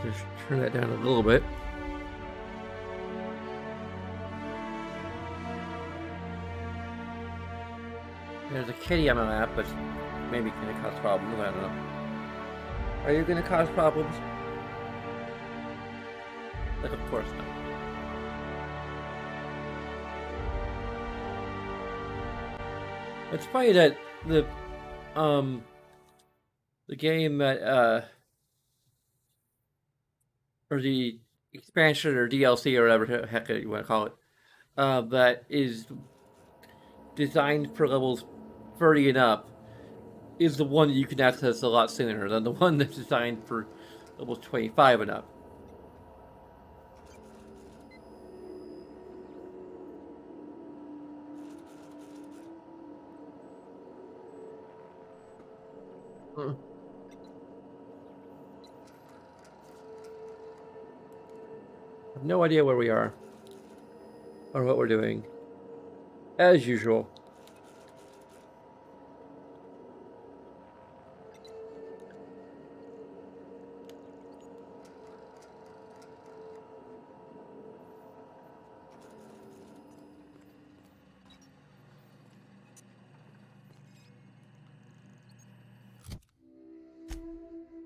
Just turn that down a little bit. There's a kitty on my lap, but maybe going to cause problems. I don't know. Are you going to cause problems? Like, of course not. It's funny that the game that or the expansion or DLC or whatever the heck you want to call it, that is designed for levels 30 and up, is the one that you can access a lot sooner than the one that's designed for levels 25 and up. I have no idea where we are or what we're doing. As usual.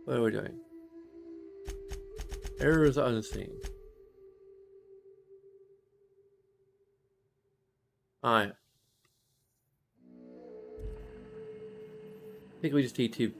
What are we doing? Errors unseen. Alright. I think we just need to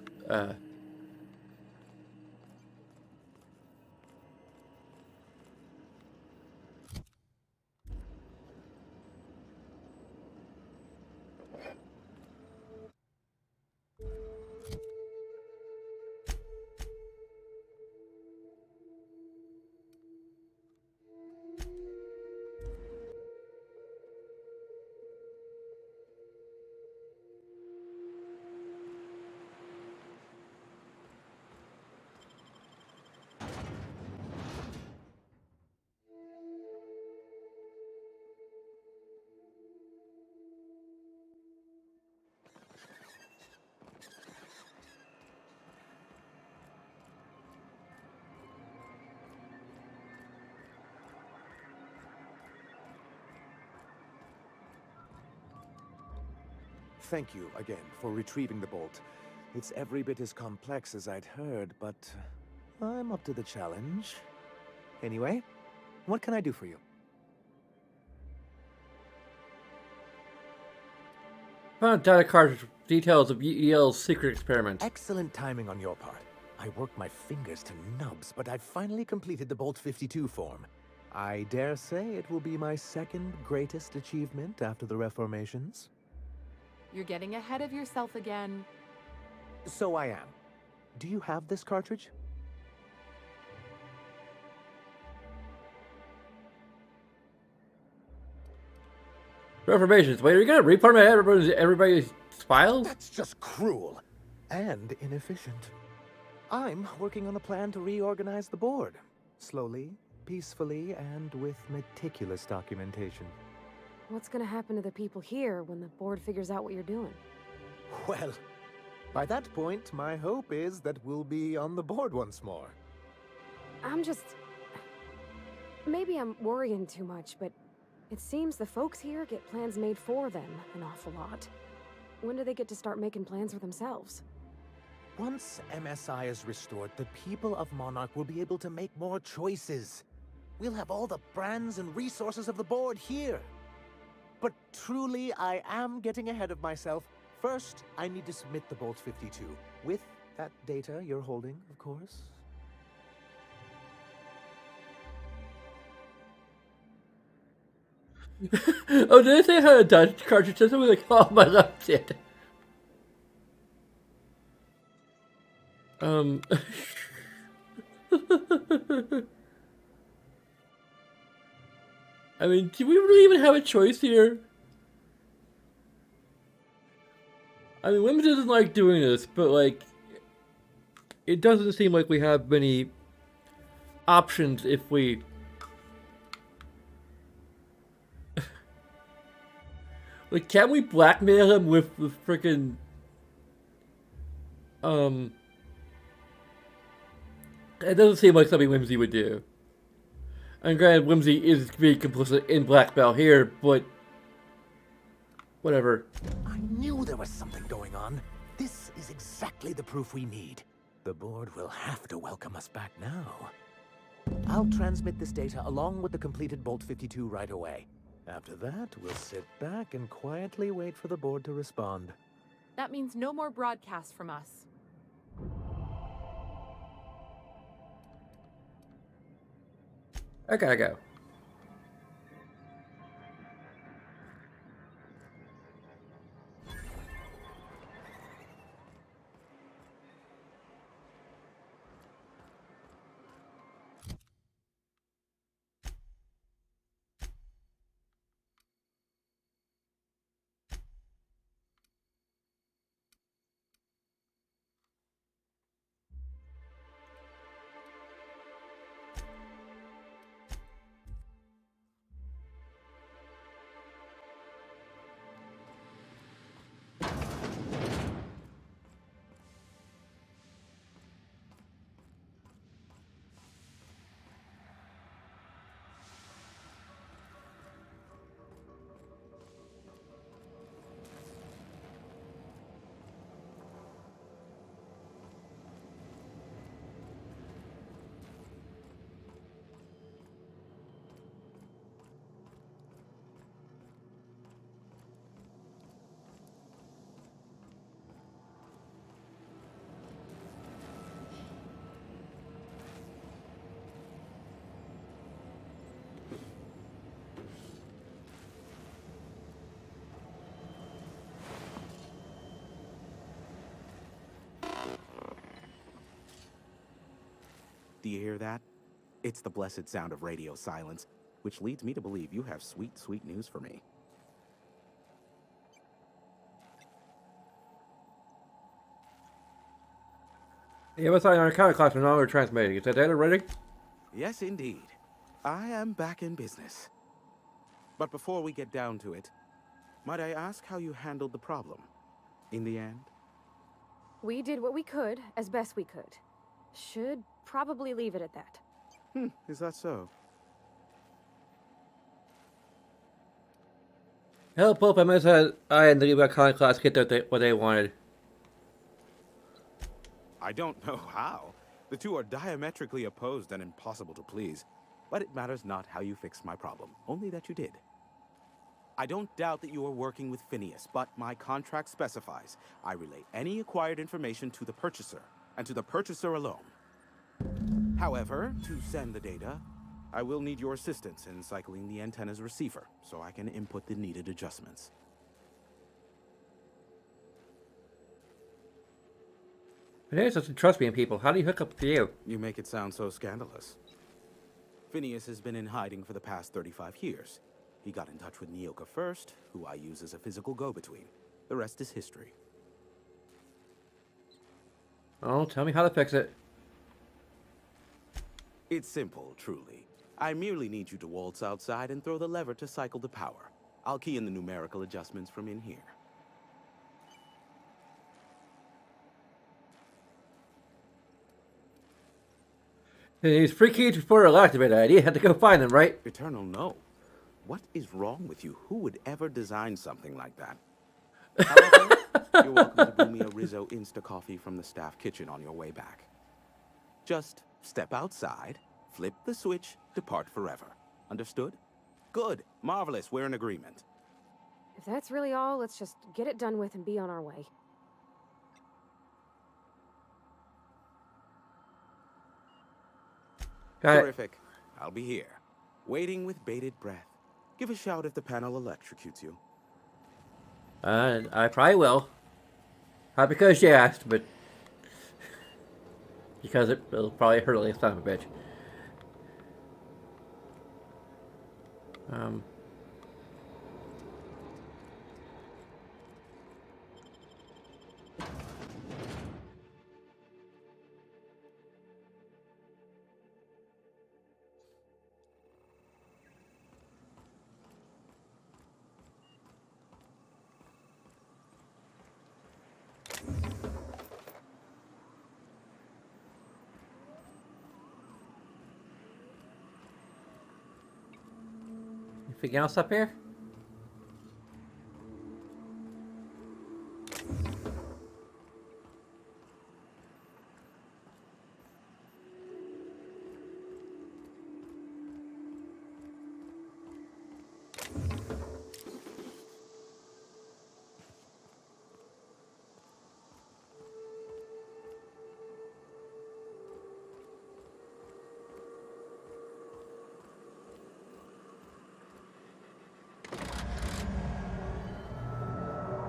Thank you again for retrieving the bolt. It's every bit as complex as I'd heard, but I'm up to the challenge. Anyway, what can I do for you? found data cartridge details of EL's secret experiment. Excellent timing on your part. I worked my fingers to nubs, but I've finally completed the Bolt 52 form. I dare say it will be my second greatest achievement after the Reformations. You're getting ahead of yourself again. So I am. Do you have this cartridge? Reformations. Wait, are you gonna reformat everybody's files? That's just cruel and inefficient. I'm working on a plan to reorganize the board. Slowly, peacefully, and with meticulous documentation. What's gonna happen to the people here when the board figures out what you're doing? Well, by that point, my hope is that we'll be on the board once more. Maybe I'm worrying too much, but it seems the folks here get plans made for them an awful lot. When do they get to start making plans for themselves? Once MSI is restored, the people of Monarch will be able to make more choices. We'll have all the brands and resources of the board here. But truly, I am getting ahead of myself. First, I need to submit the Bolt 52. With that data you're holding, of course. Oh, did I say how a Dutch cartridge system was like, oh my god, shit. I mean, do we really even have a choice here? I mean, Whimsy doesn't like doing this, but like, it doesn't seem like we have many options if we... Like, can't we blackmail him with the frickin'... It doesn't seem like something Whimsy would do. And granted, Whimsy is being complicit in blackmail here, but whatever. I knew there was something going on. This is exactly the proof we need. The board will have to welcome us back now. I'll transmit this data along with the completed Bolt 52 right away. After that, we'll sit back and quietly wait for the board to respond. That means no more broadcasts from us. I gotta go. Do you hear that? It's the blessed sound of radio silence, which leads me to believe you have sweet, sweet news for me. The MSI Narcotic class is no longer transmitting. Is that data ready? Yes, indeed. I am back in business. But before we get down to it, might I ask how you handled the problem? In the end? We did what we could, as best we could. Should probably leave it at that. Is that so? Help both MSI and the Narcotic class get what they wanted. I don't know how. The two are diametrically opposed and impossible to please. But it matters not how you fixed my problem, only that you did. I don't doubt that you are working with Phineas, but my contract specifies I relay any acquired information to the purchaser, and to the purchaser alone. However, to send the data, I will need your assistance in cycling the antenna's receiver, so I can input the needed adjustments. Phineas doesn't trust me in people. How do you hook up with you? You make it sound so scandalous. Phineas has been in hiding for the past 35 years. He got in touch with Nyoka first, who I use as a physical go-between. The rest is history. Oh, tell me how to fix it. It's simple, truly. I merely need you to waltz outside and throw the lever to cycle the power. I'll key in the numerical adjustments from in here. These free keys before they're activated. You had to go find them, right? Eternal, no. What is wrong with you? Who would ever design something like that? However, you're welcome to brew me a Rizzo Insta-Coffee from the staff kitchen on your way back. Just step outside, flip the switch, depart forever. Understood? Good. Marvelous. We're in agreement. If that's really all, let's just get it done with and be on our way. Got it. Terrific. I'll be here, waiting with bated breath. Give a shout if the panel electrocutes you. I probably will. Not because you asked, but because it'll probably hurt like a son of a bitch. Anything else up here?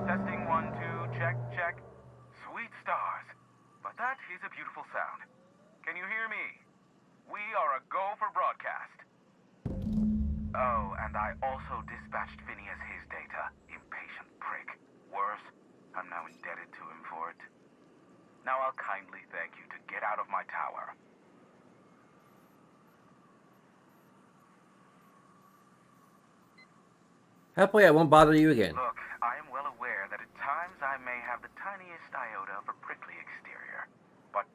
Testing 1, 2, check, check. Sweet stars. But that is a beautiful sound. Can you hear me? We are a go for broadcast. Oh, and I also dispatched Phineas his data. Impatient prick. Worse, I'm now indebted to him for it. Now I'll kindly thank you to get out of my tower. Hopefully I won't bother you again. Look, I am well aware that at times I may have the tiniest iota of a prickly exterior, but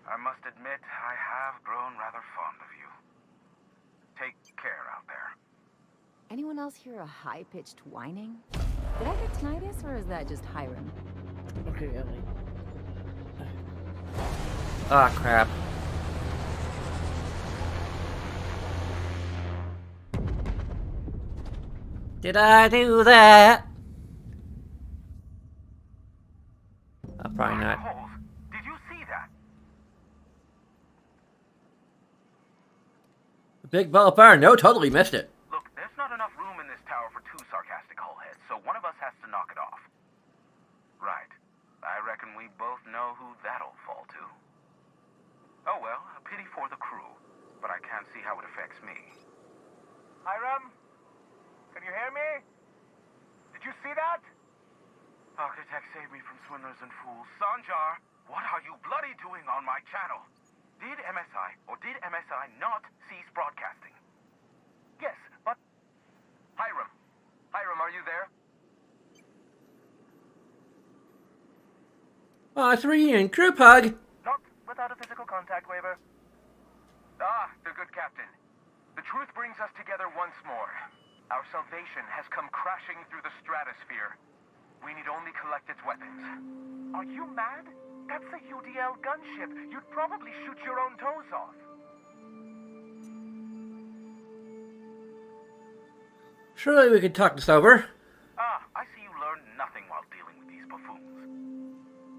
I must admit I have grown rather fond of you. Take care out there. Anyone else hear a high-pitched whining? Did I get tinnitus, or is that just Hiram? Okay, Ellie. Ah, crap. Did I do that? Probably not. Holes, did you see that? Big ball of fire. No, totally missed it. Look, there's not enough room in this tower for two sarcastic hullheads, so one of us has to knock it off. Right. I reckon we both know who that'll fall to. Oh well, a pity for the crew, but I can't see how it affects me. Hiram? Can you hear me? Did you see that? Architect, save me from swindlers and fools. Sanjar, what are you bloody doing on my channel? Did MSI or did MSI not cease broadcasting? Yes, but... Hiram. Hiram, are you there? Oh, it's a reunion. Group hug. Not without a physical contact waiver. Ah, the good captain. The truth brings us together once more. Our salvation has come crashing through the stratosphere. We need only collect its weapons. Are you mad? That's a UDL gunship. You'd probably shoot your own toes off. Surely we could talk this over. Ah, I see you learned nothing while dealing with these buffoons.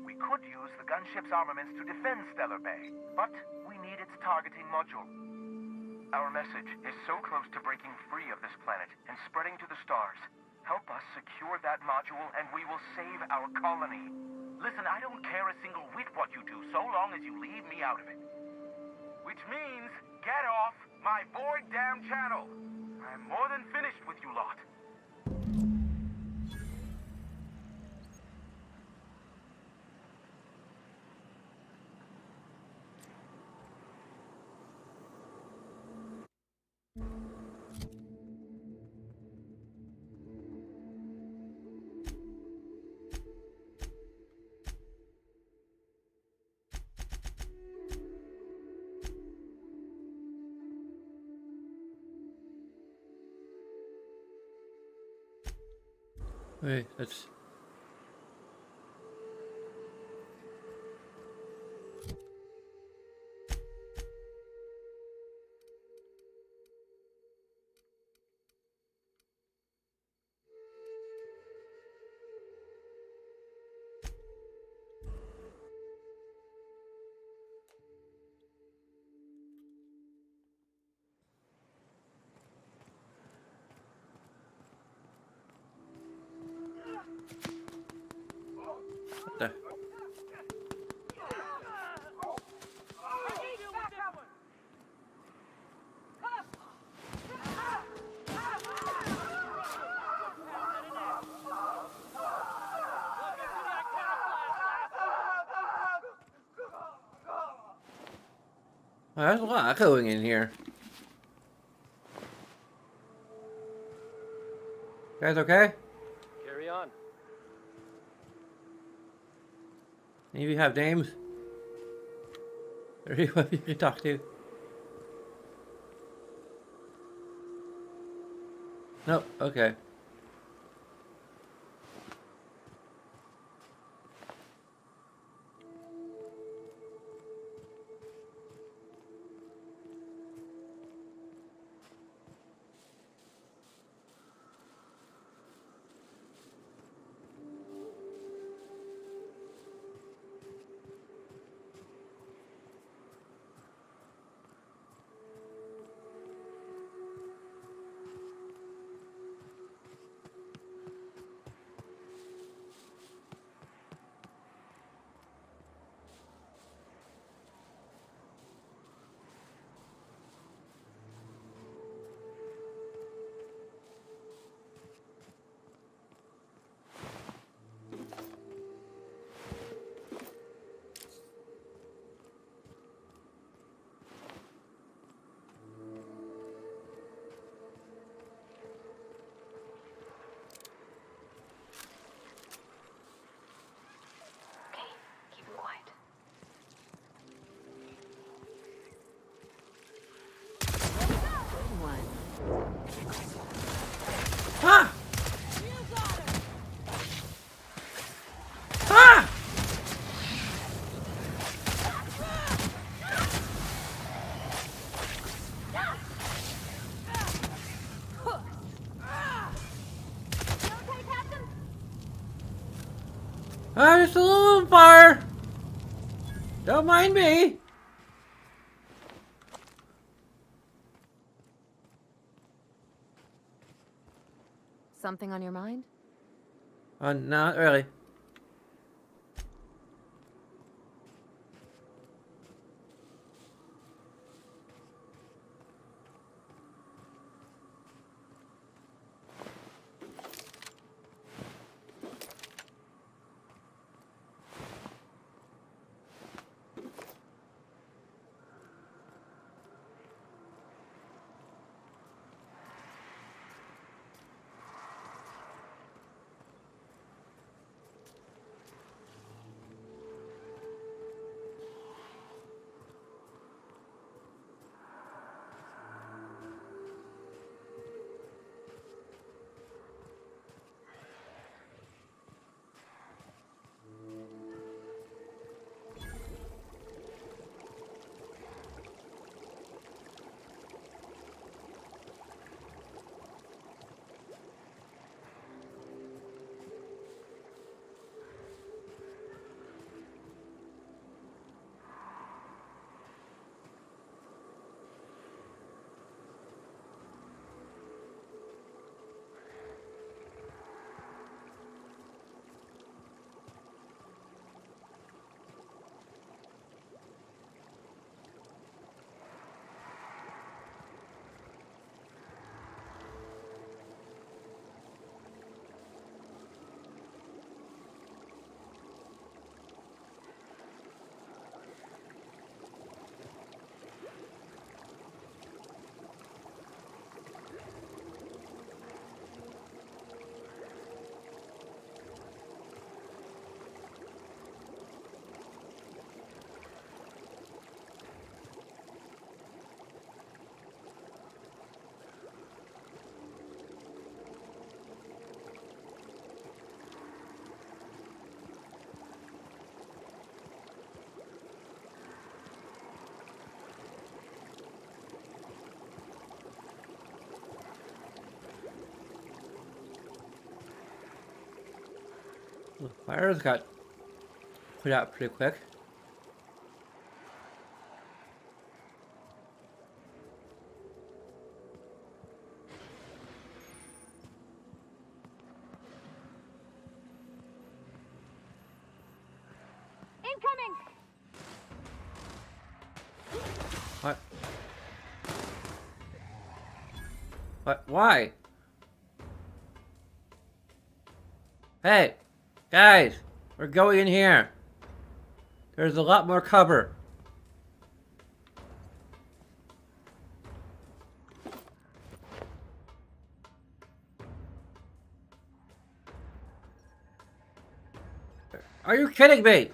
We could use the gunship's armaments to defend Stellar Bay, but we need its targeting module. Our message is so close to breaking free of this planet and spreading to the stars. Help us secure that module and we will save our colony. Listen, I don't care a single whit what you do so long as you leave me out of it. Which means, get off my void damn channel. I'm more than finished with you lot. Wait, that's... What the... Oh, there's a lot echoing in here. You guys okay? Carry on. Any of you have names? Or anyone you can talk to? Nope. Okay. Okay, keep him quiet. Good one. Ah! Ah! I'm just a little on fire. Don't mind me. Something on your mind? Not really. The fires got put out pretty quick. Incoming! What? What? Why? Hey, guys, we're going in here. There's a lot more cover. Are you kidding me?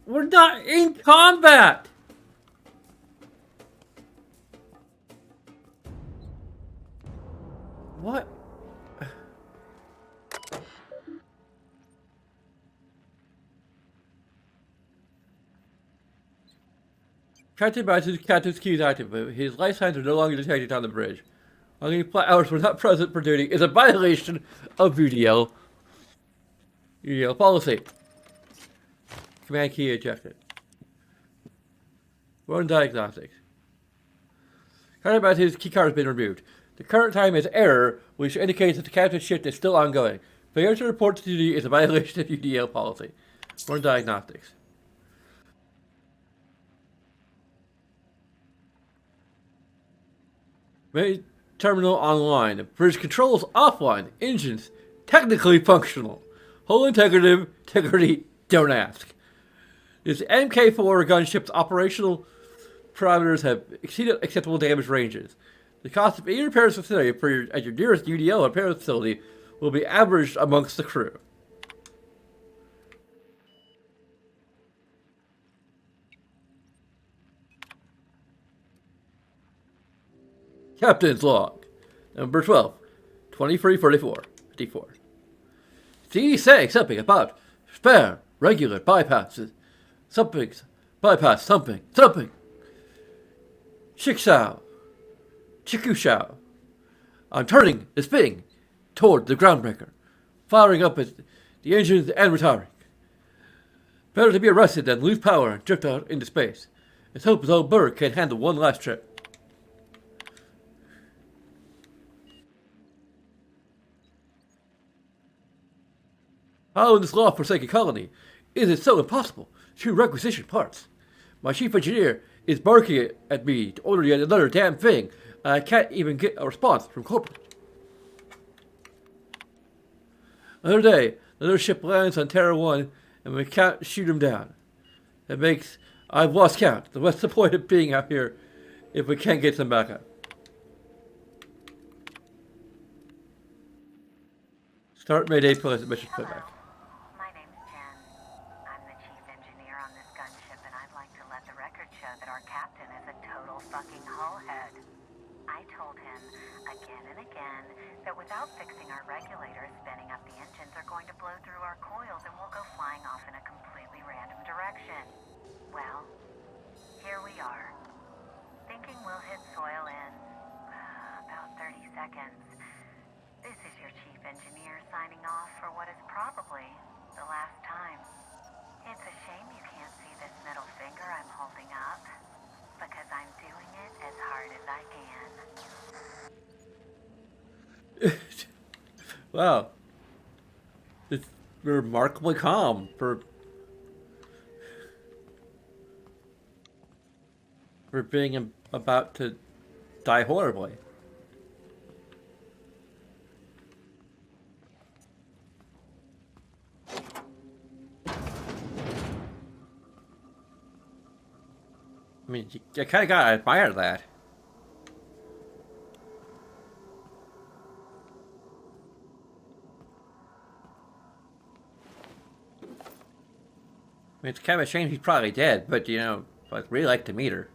We're not in combat! What? Captain Matthew's captain's key is active, but his life signs are no longer detected on the bridge. Only flight hours were not present for duty is a violation of UDL policy. Command key ejected. Run diagnostics. Captain Matthew's key card has been removed. The current time is error, which indicates that the captain's shift is still ongoing. Failure to report to duty is a violation of UDL policy. Run diagnostics. Main terminal online. Bridge controls offline. Engines technically functional. Hull integrity, don't ask. This MK4 gunship's operational parameters have exceeded acceptable damage ranges. The cost of any repairs facility at your nearest UDL repair facility will be averaged amongst the crew. Captain's log. Number 12. 2344. See saying something about spare regular bypasses. Bypass something. Chikusao. I'm turning this thing toward the groundbreaker, firing up the engines and retiring. Better to be arrested than lose power and drift out into space. Let's hope his old bird can handle one last trip. How in this law-forsaken colony is it so impossible to requisition parts? My chief engineer is barking at me to order yet another damn thing, and I can't even get a response from corporate. Another day, another ship lands on Terra 1, and we can't shoot him down. I've lost count. What's the point of being out here if we can't get some backup? Start Mayday plus mission playback. My name's Jen. I'm the chief engineer on this gunship, and I'd like to let the record show that our captain is a total fucking hullhead. I told him again and again that without fixing our regulators, spinning up the engines are going to blow through our coils and we'll go flying off in a completely random direction. Well, here we are. Thinking we'll hit soil in about 30 seconds. This is your chief engineer signing off for what is probably the last time. It's a shame you can't see this middle finger I'm holding up, because I'm doing it as hard as I can. Wow. It's remarkably calm for being about to die horribly. I mean, you kind of gotta admire that. I mean, it's kind of a shame he's probably dead, but you know, I'd really like to meet her.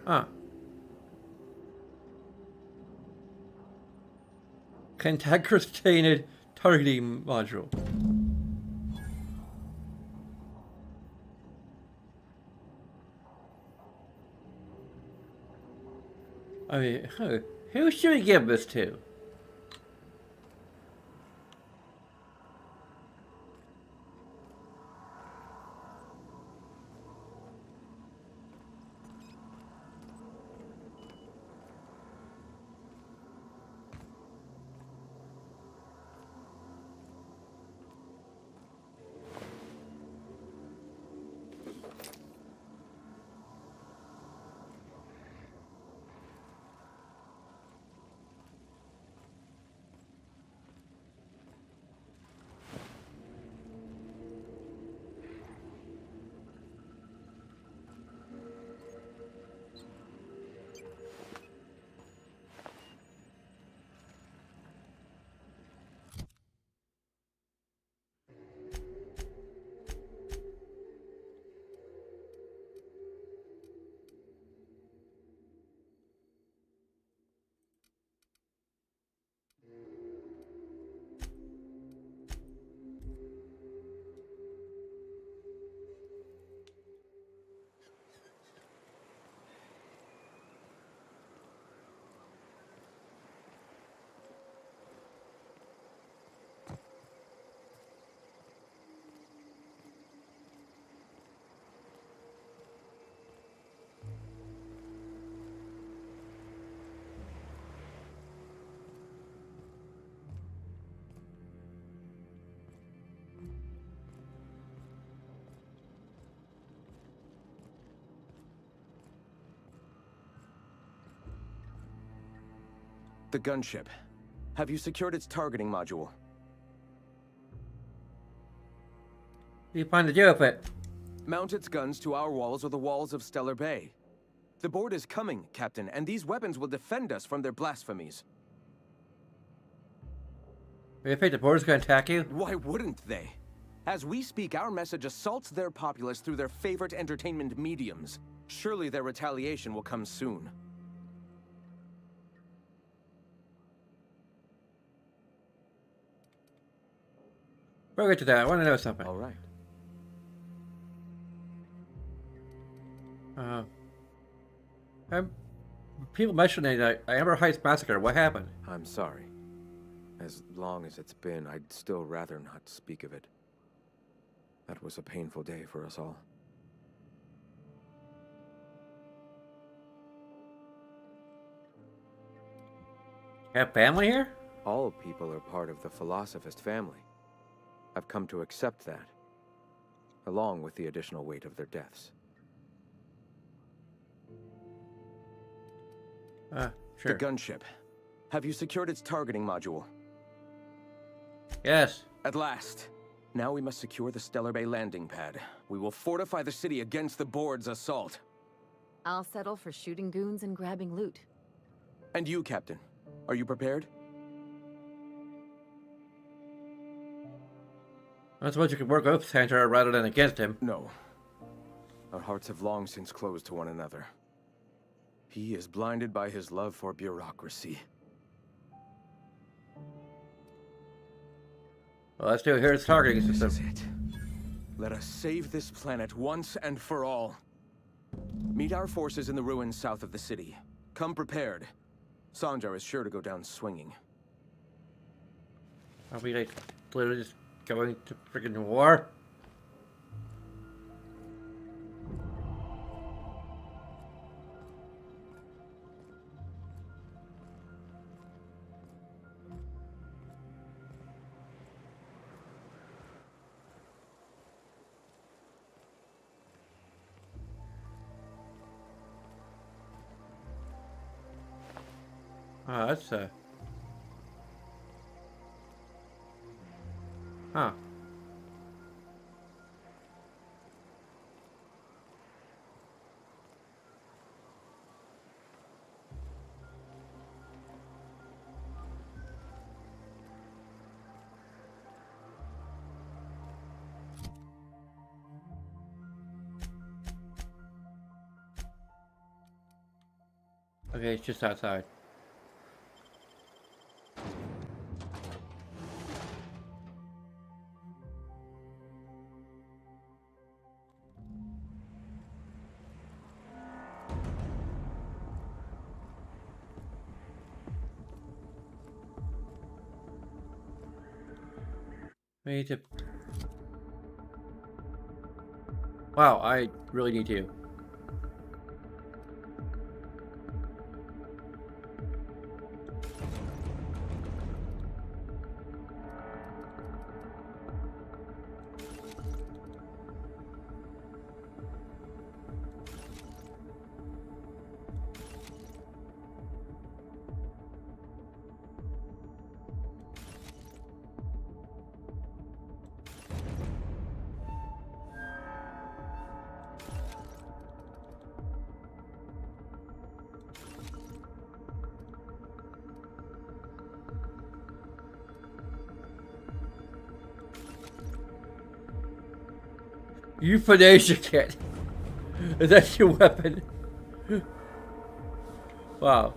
Huh. Cantankerous-tainted targeting module. I mean, Who should we give this to? The gunship. Have you secured its targeting module? What do you plan to do with it? Mount its guns to our walls or the walls of Stellar Bay. The board is coming, Captain, and these weapons will defend us from their blasphemies. Do you think the board's gonna attack you? Why wouldn't they? As we speak, our message assaults their populace through their favorite entertainment mediums. Surely their retaliation will come soon. We'll get to that. I want to know something. All right. People mentioning that Amber Heights massacre. What happened? I'm sorry. As long as it's been, I'd still rather not speak of it. That was a painful day for us all. Have family here? All people are part of the Philosophist family. I've come to accept that, along with the additional weight of their deaths. Sure. The gunship. Have you secured its targeting module? Yes. At last. Now we must secure the Stellar Bay landing pad. We will fortify the city against the board's assault. I'll settle for shooting goons and grabbing loot. And you, Captain, are you prepared? I suppose you could work with Santa rather than against him. No. Our hearts have long since closed to one another. He is blinded by his love for bureaucracy. Well, let's do it. Here's targeting This system. is it. Let us save this planet once and for all. Meet our forces in the ruins south of the city. Come prepared. Sanjar is sure to go down swinging. Are we like literally just going to freaking war? Oh, that's huh. Okay, it's just outside. I need to. Wow, I really need to. Euthanasia kit. Is that your weapon? Wow.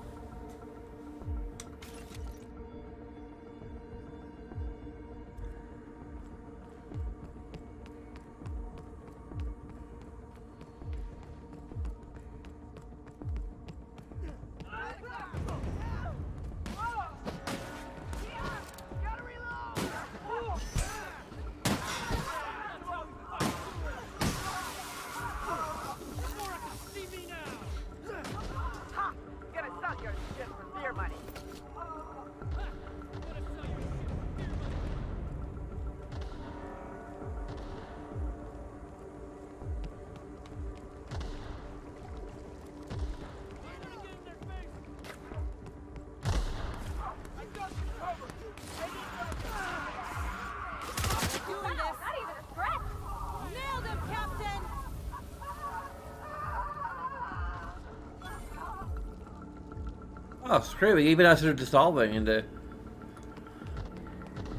Oh, screw it. Even as they're dissolving into.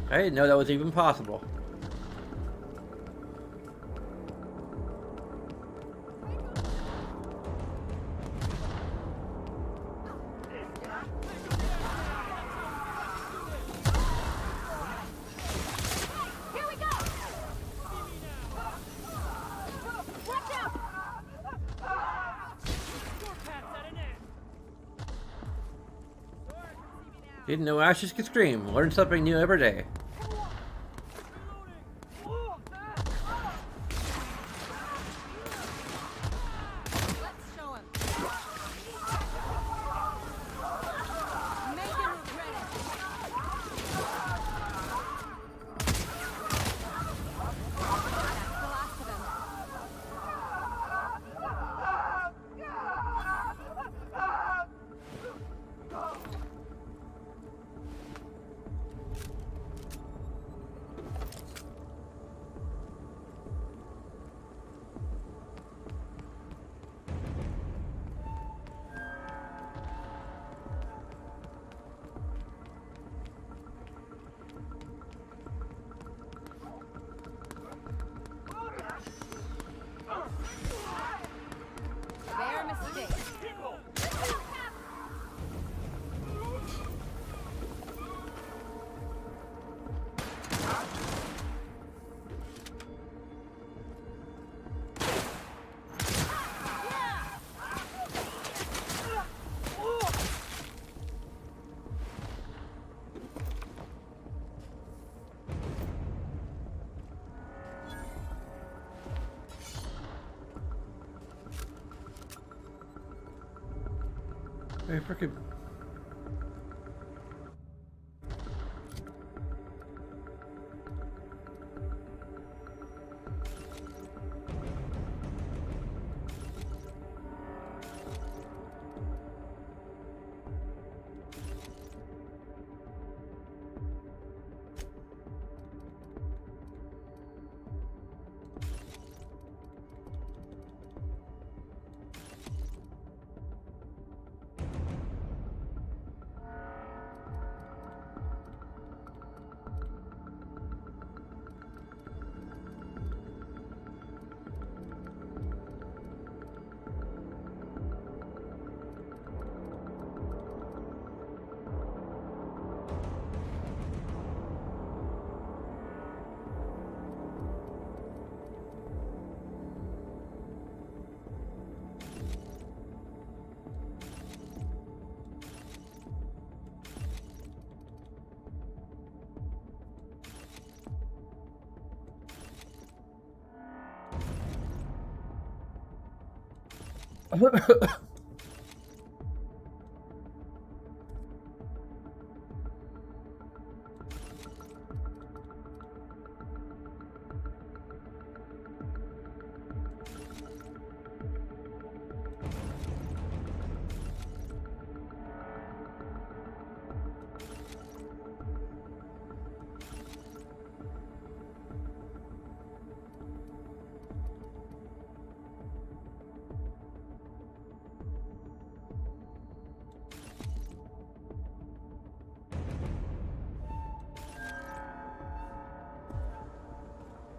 I didn't know that was even possible. Didn't know Ashes could scream. Learn something new every day. Hey, frickin'.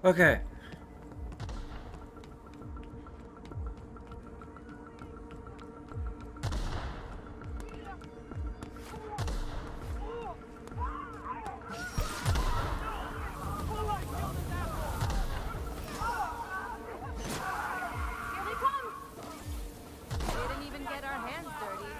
Okay. Here they come! We didn't even get our hands dirty.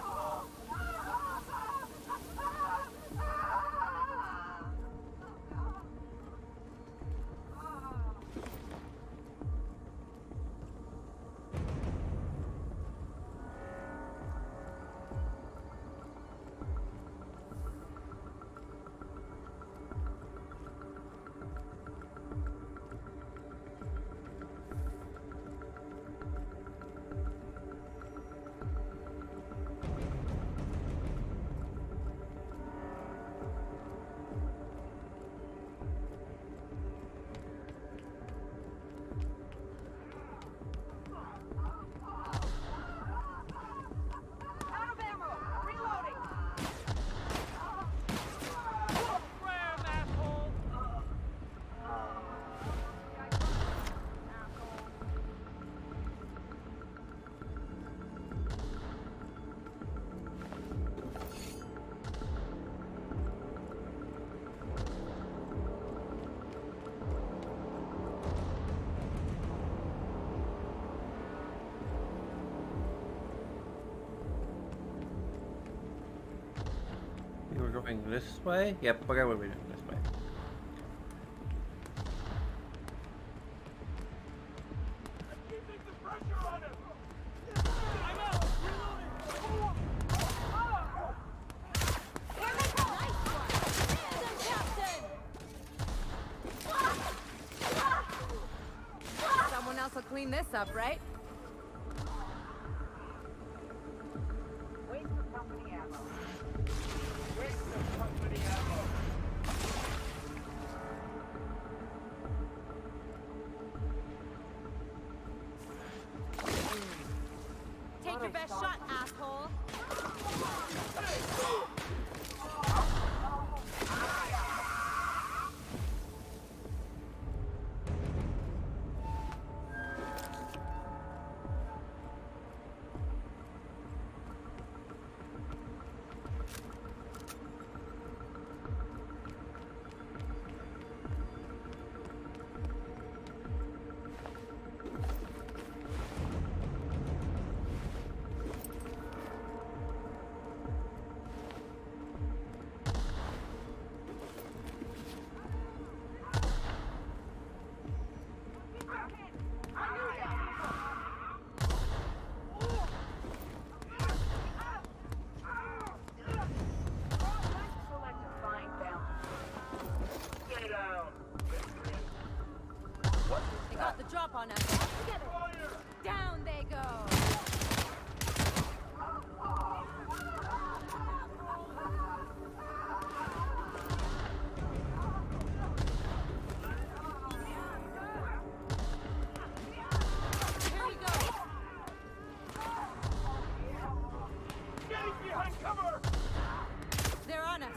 We were going this way? Yep, okay, we're going this way. Someone else will clean this up, right? Waste of company ammo. Waste of company ammo. Take your best shot, asshole. They got the drop on us. Together. Down they go. Here we go. They're on us.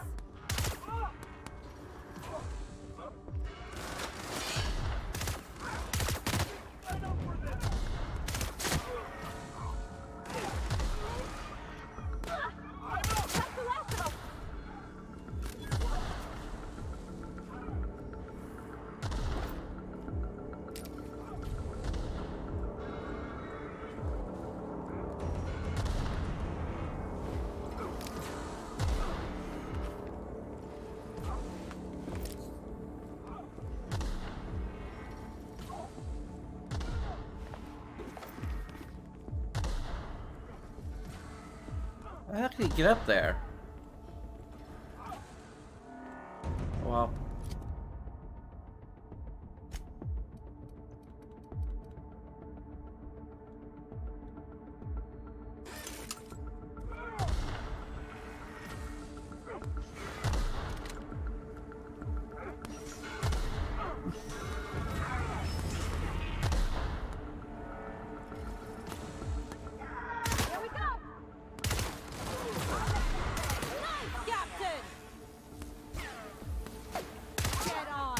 I actually get up there. Well. Captain! Get on!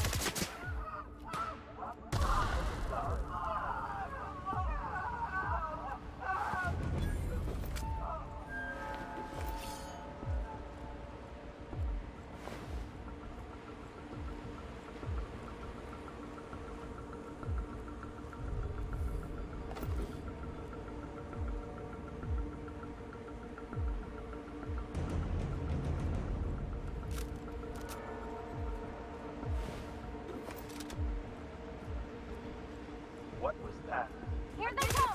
What was that? Here they come!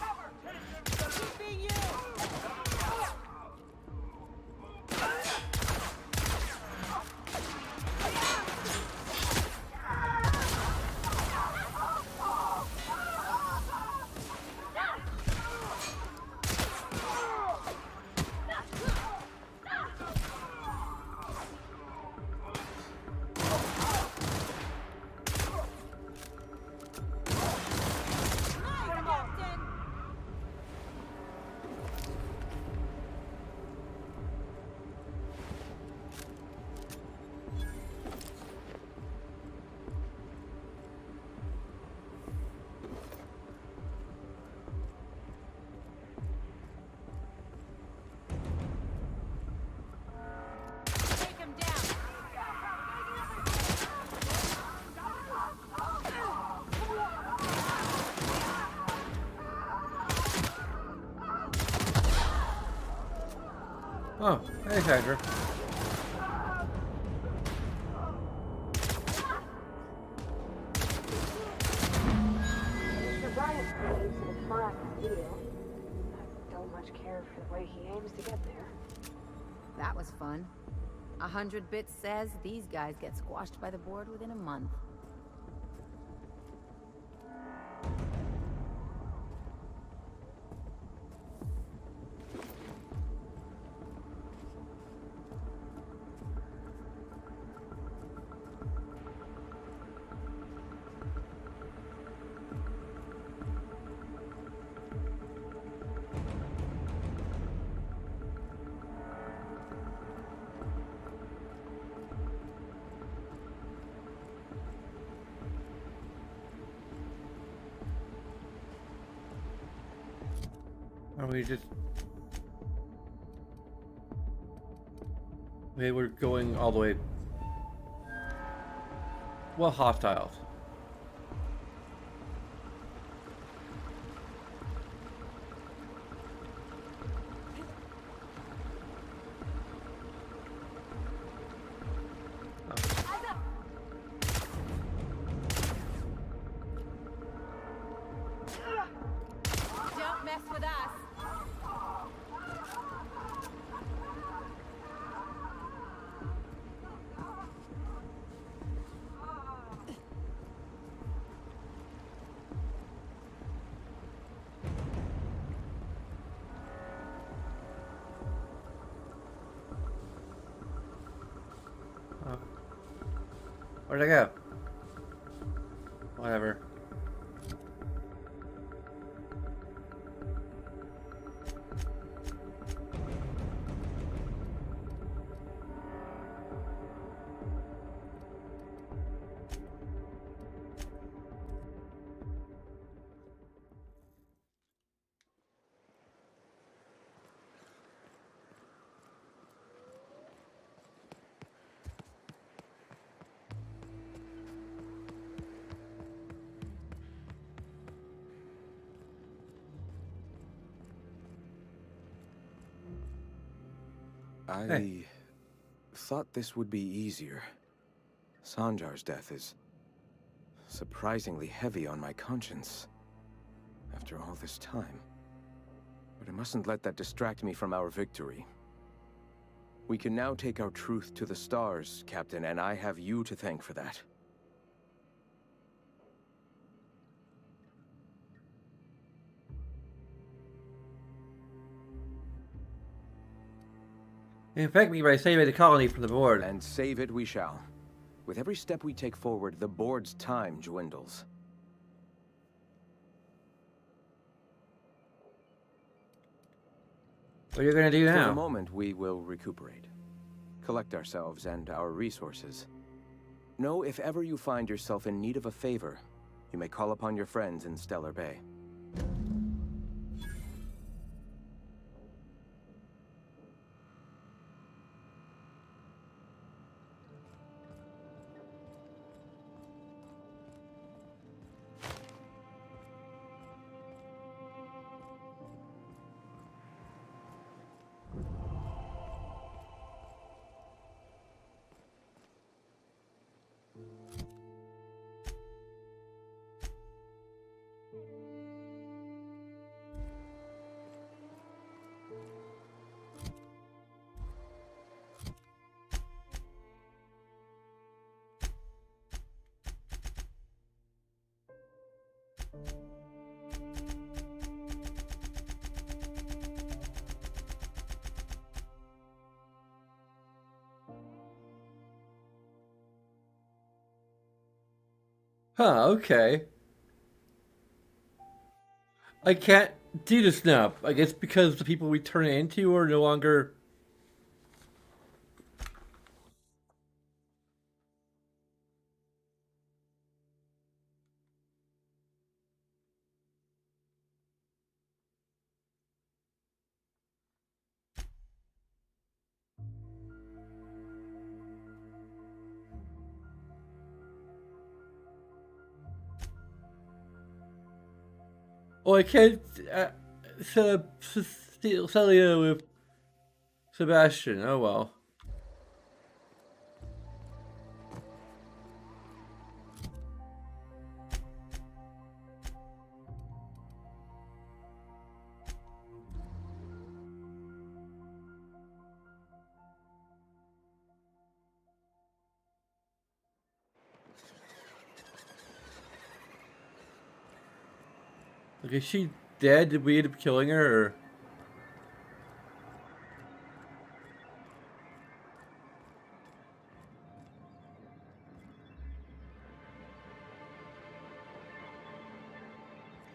Keeping you! Nice, Captain! Take him down! Oh, hey, Hydra. Mr. Bryant believes in a fine deal. I don't much care for the way he aims to get there. That was fun. 100 Bits says these guys get squashed by the board within a month. Are we just... We were going all the way... Well, hostiles. Don't mess with us! Where'd I go? Whatever. I thought this would be easier. Sanjar's death is surprisingly heavy on my conscience after all this time. But I mustn't let that distract me from our victory. We can now take our truth to the stars, Captain, and I have you to thank for that. Infect me by saving the colony from the board. And save it we shall. With every step we take forward, the board's time dwindles. What are you gonna do For the now? moment, we will recuperate. Collect ourselves and our resources. Know if ever you find yourself in need of a favor, you may call upon your friends in Stellar Bay. Huh, okay. I can't do this now. I guess because the people we turn it into are no longer... Oh, I can't sell you with Sebastian. Oh well. Like, is she dead? Did we end up killing her? Or...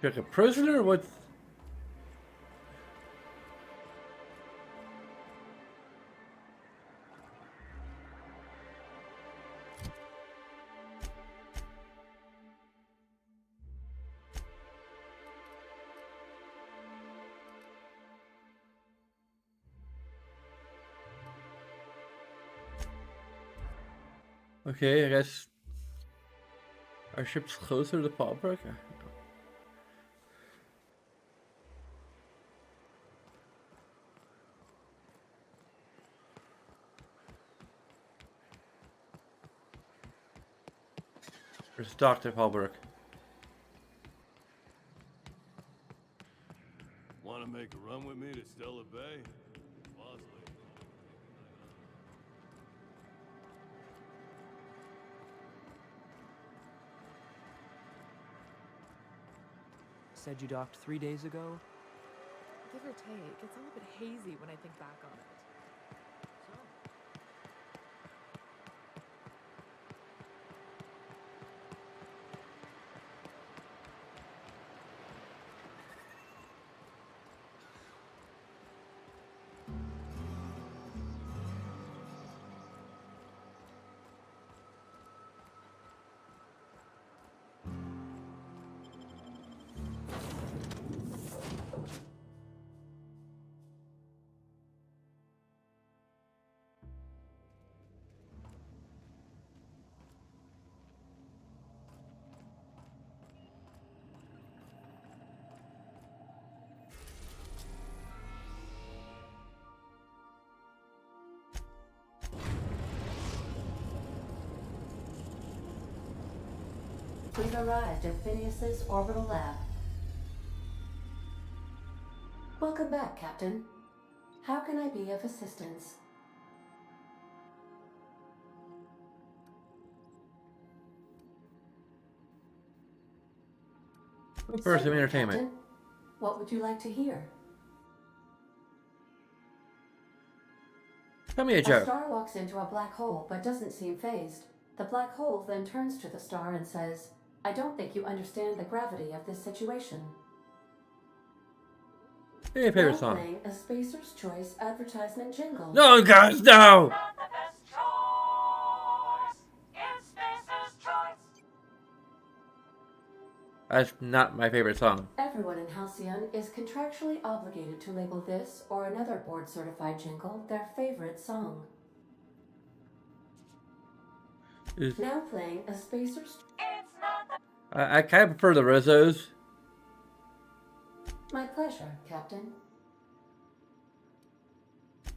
Like a prisoner? What? Okay, I guess our ship's closer to Fallbrook. There's Dr. Fallbrook. Want to make a run with me to Stellar Bay? Bosley. Said you docked 3 days ago? Give or take, it's all a bit hazy when I think back on it. We've arrived at Phineas's orbital lab. Welcome back, Captain. How can I be of assistance? For some Certainly, entertainment. Captain. What would you like to hear? Tell me a A joke. star walks into a black hole but doesn't seem phased. The black hole then turns to the star and says, I don't think you understand the gravity of this situation. Give me a favorite Now song. playing a Spacer's Choice advertisement jingle. No, guys, no! That's not my favorite song. Everyone in Halcyon is contractually obligated to label this or another board-certified jingle their favorite song. Now playing a Spacer's... I kind of prefer the Rizzos. My pleasure, Captain.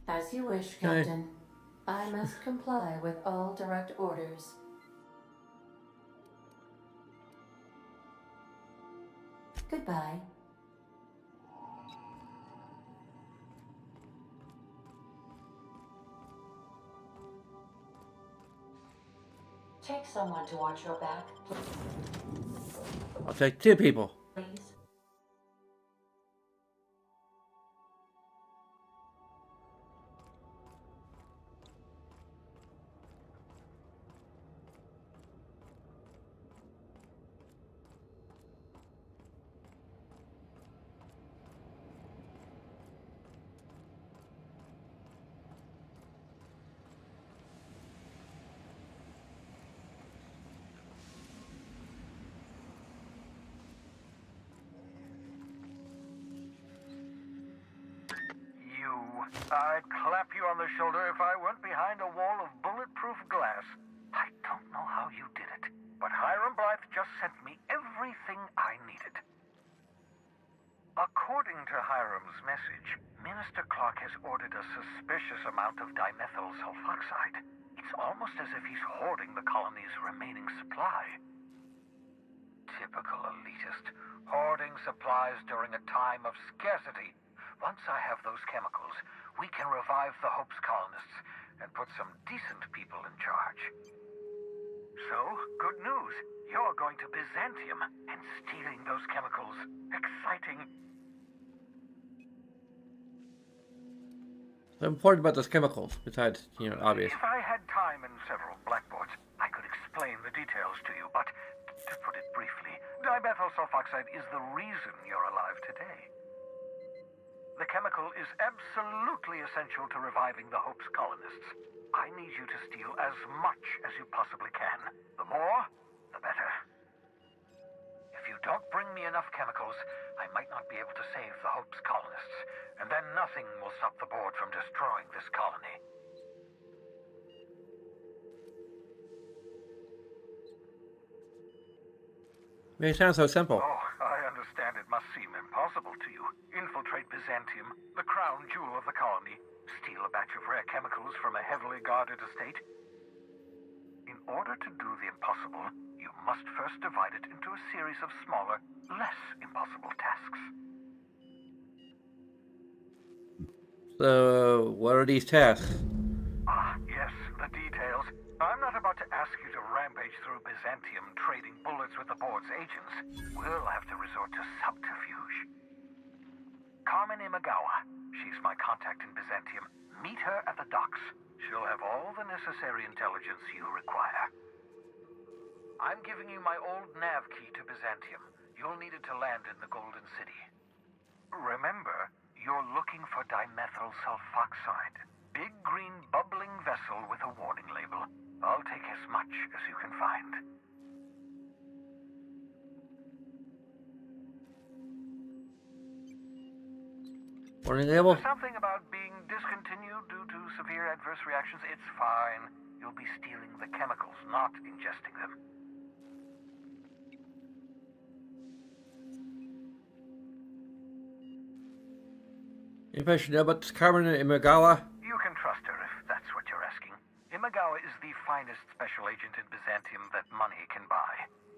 As you wish, Okay. Captain. I must comply with all direct orders. Goodbye. Take someone to watch your back, I'll take 2 people. please. I'd clap you on the shoulder if I weren't behind a wall of bulletproof glass. I don't know how you did it, but Hiram Blythe just sent me everything I needed. According to Hiram's message, Minister Clark has ordered a suspicious amount of dimethyl sulfoxide. It's almost as if he's hoarding the colony's remaining supply. Typical elitist, hoarding supplies during a time of scarcity. Once I have those chemicals, we can revive the Hope's colonists and put some decent people in charge. So, good news. You're going to Byzantium and stealing those chemicals. Exciting. What's important about those chemicals, besides, obvious? If I had time and several blackboards, I could explain the details to you, but to put it briefly, dimethyl sulfoxide is the reason you're alive today. The chemical is absolutely essential to reviving the Hope's colonists. I need you to steal as much as you possibly can. The more, the better. If you don't bring me enough chemicals, I might not be able to save the Hope's colonists, and then nothing will stop the board from destroying this colony. It sounds so simple. Oh, I understand it must seem impossible to you. Infiltrate Byzantium, the crown jewel of the colony, steal a batch of rare chemicals from a heavily guarded estate. In order to do the impossible, you must first divide it into a series of smaller, less impossible tasks. So, what are these tasks? Ah, yes, the details. I'm not about to ask you to rampage through Byzantium trading bullets with the board's agents. We'll have to resort to subterfuge. Carmen Imagawa. She's my contact in Byzantium. Meet her at the docks. She'll have all the necessary intelligence you require. I'm giving you my old nav key to Byzantium. You'll need it to land in the Golden City. Remember, you're looking for dimethyl sulfoxide. Big green bubbling vessel with a warning label. I'll take as much as you can find. Warning label? Something about being discontinued due to severe adverse reactions. It's fine. You'll be stealing the chemicals, not ingesting them. Anybody should know about this Carmen Imagawa? You can trust her if that's what you're asking. Imagawa is the finest special agent in Byzantium that money can buy.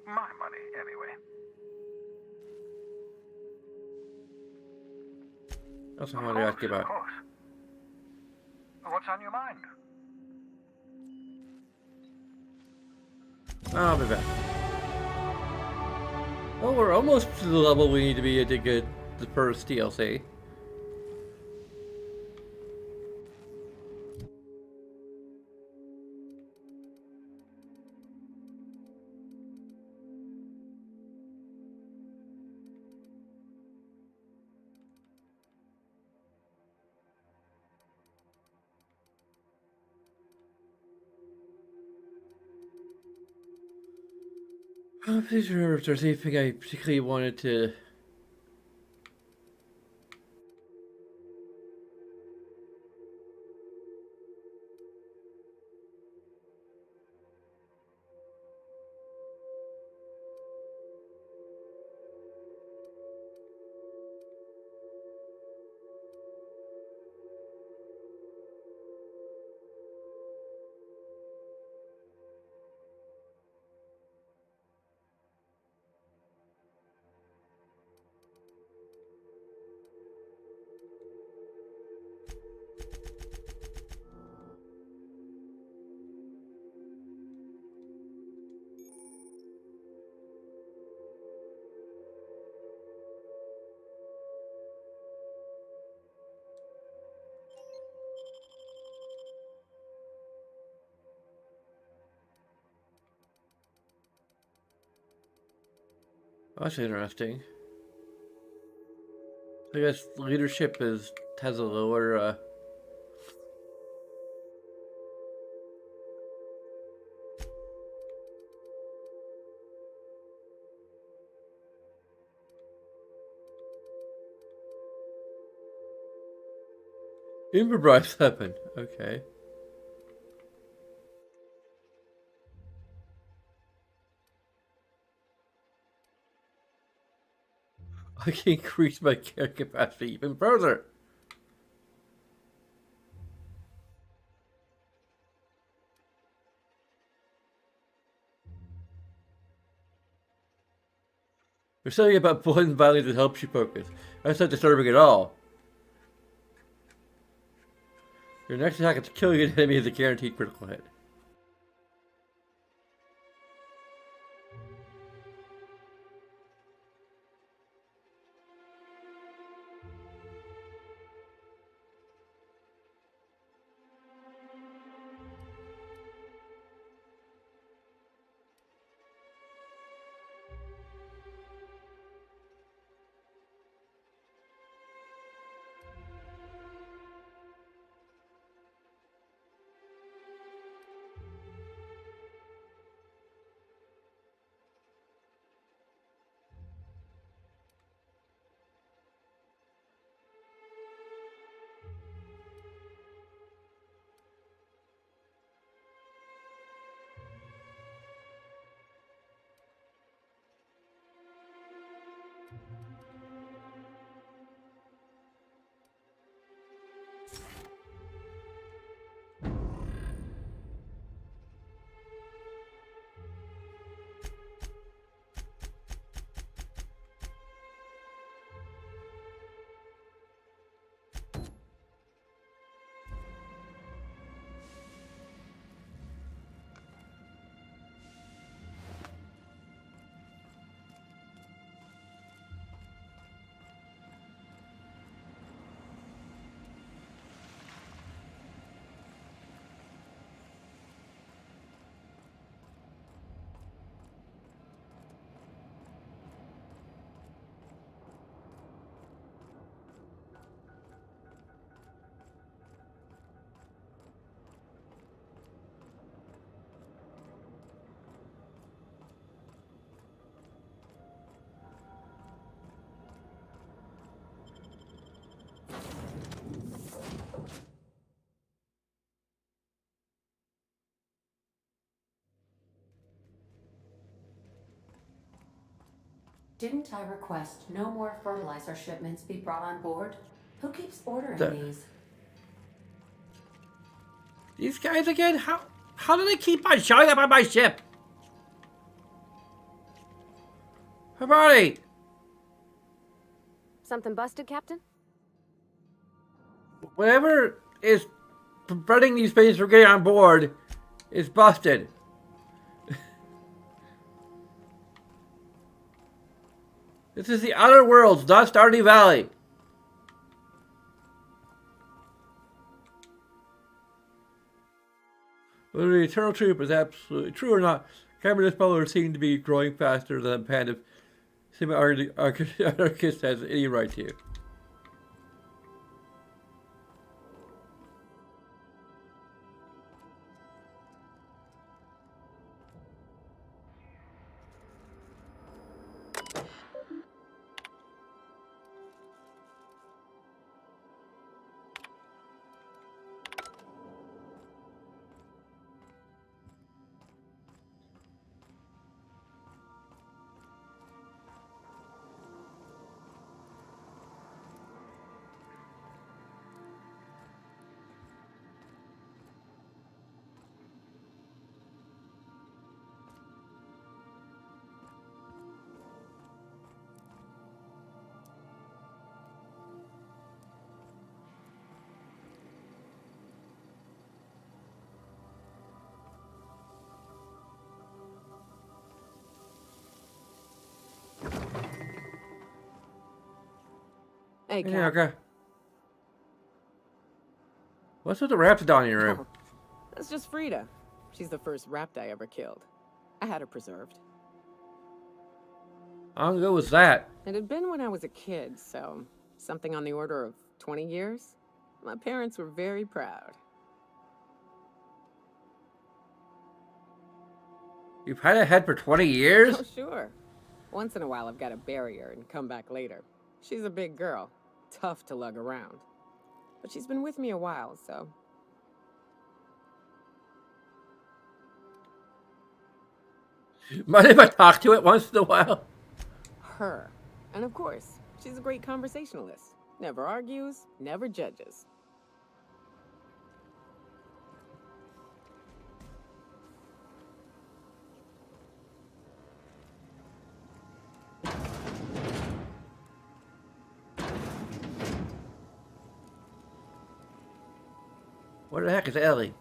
My money, anyway. That's what I wanted to ask you about. Of course. What's on your mind? I'll be back. Well, we're almost to the level we need to be to get the first DLC. Please remember if there's anything I particularly wanted to. That's interesting. I guess leadership has a lower. Improvised weapon. Okay. I can increase my care capacity even further. There's something about poison violence that helps you focus. That's not disturbing at all. Your next attack is killing an enemy is a guaranteed critical hit. Didn't I request no more fertilizer shipments be brought on board? Who keeps ordering these? These guys again? How do they keep on showing up on my ship? Everybody! Something busted, Captain? Whatever is preventing these things from getting on board is busted. This is the Outer Worlds, not Stardew Valley. Whether the eternal truth is absolutely true or not, Cameron Speller seem to be growing faster than a band of semi-anarchists has any right to. Hey, Cap. Yeah, okay. What's with the Raptidon in your room? Oh, that's just Frida. She's the first rapt I ever killed. I had her preserved. How long ago was that? It had been when I was a kid, so something on the order of 20 years. My parents were very proud. You've had a head for 20 years? Oh, sure. Once in a while, I've got to bury her and come back later. She's a big girl, tough to lug around. But she's been with me a while, so... Mind if I talk to it once in a while? Her. And of course, she's a great conversationalist. Never argues, never judges. Where the heck is Ellie?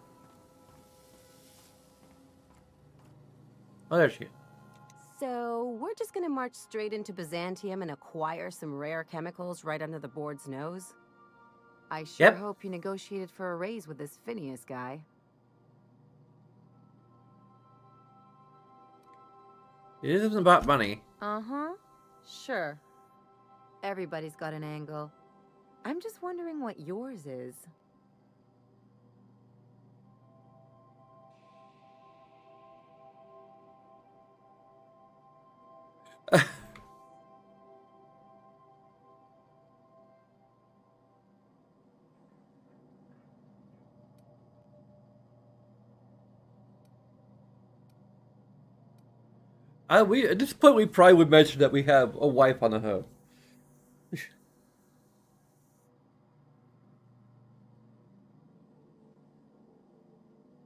Oh, there she is. So, we're just gonna march straight into Byzantium and acquire some rare chemicals right under the board's nose? I sure hope you negotiated for a raise with this Phineas guy. It isn't about money. Uh-huh. Sure. Everybody's got an angle. I'm just wondering what yours is. At this point, we probably would mention that we have a wife on the hook.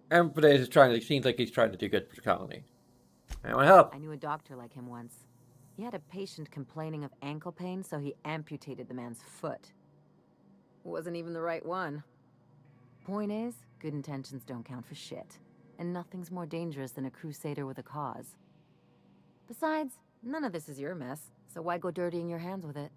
And seems like he's trying to do good for the colony. I want to help. I knew a doctor like him once. He had a patient complaining of ankle pain, so he amputated the man's foot. Wasn't even the right one. Point is, good intentions don't count for shit. And nothing's more dangerous than a crusader with a cause. Besides, none of this is your mess, so why go dirtying your hands with it?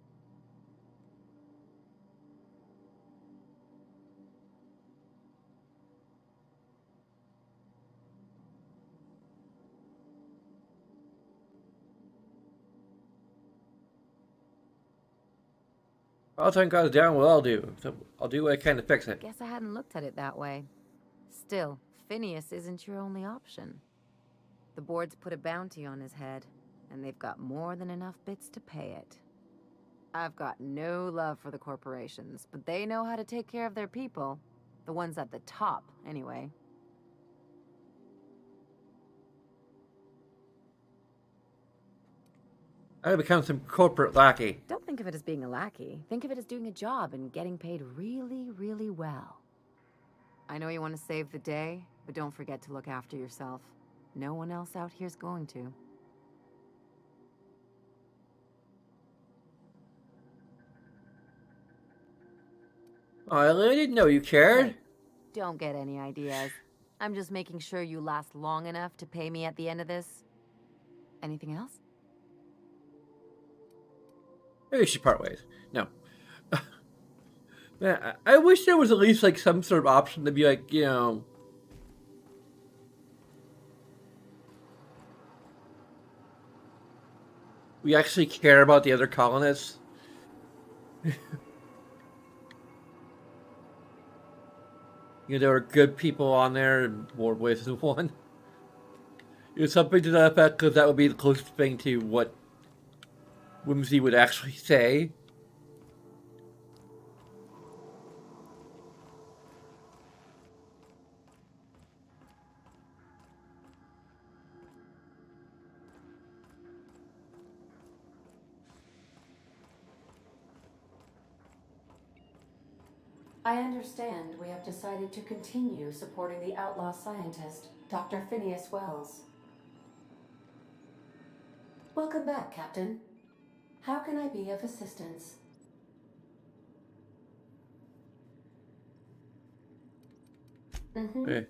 All time goes down, what I'll do. So I'll do what I can to fix it. Guess I hadn't looked at it that way. Still, Phineas isn't your only option. The board's put a bounty on his head, and they've got more than enough bits to pay it. I've got no love for the corporations, but they know how to take care of their people. The ones at the top, anyway. I become some corporate lackey. Don't think of it as being a lackey. Think of it as doing a job and getting paid really, really well. I know you want to save the day, but don't forget to look after yourself. No one else out here's going to. Oh, I really didn't know you cared. Hey, don't get any ideas. I'm just making sure you last long enough to pay me at the end of this. Anything else? Maybe we should part ways. No. Man, I wish there was at least like some sort of option to be like, you know, we actually care about the other colonists. You know, there were good people on there in more ways than one. You know, something to that effect, because that would be the closest thing to what Whimsy would actually say. I understand we have decided to continue supporting the outlaw scientist, Dr. Phineas Wells. Welcome back, Captain. How can I be of assistance? Okay.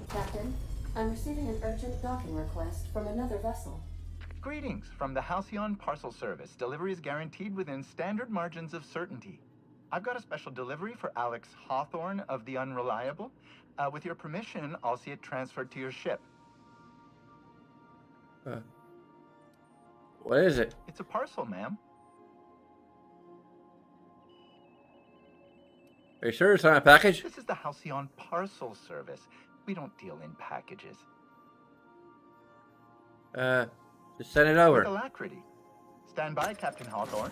Captain, I'm receiving an urgent docking request from another vessel. Greetings from the Halcyon Parcel Service. Delivery is guaranteed within standard margins of certainty. I've got a special delivery for Alex Hawthorne of the Unreliable. With your permission, I'll see it transferred to your ship. What is it? It's a parcel, ma'am. Are you sure it's not a package? This is the Halcyon Parcel Service. We don't deal in packages. Just send it over. With alacrity. Stand by, Captain Hawthorne.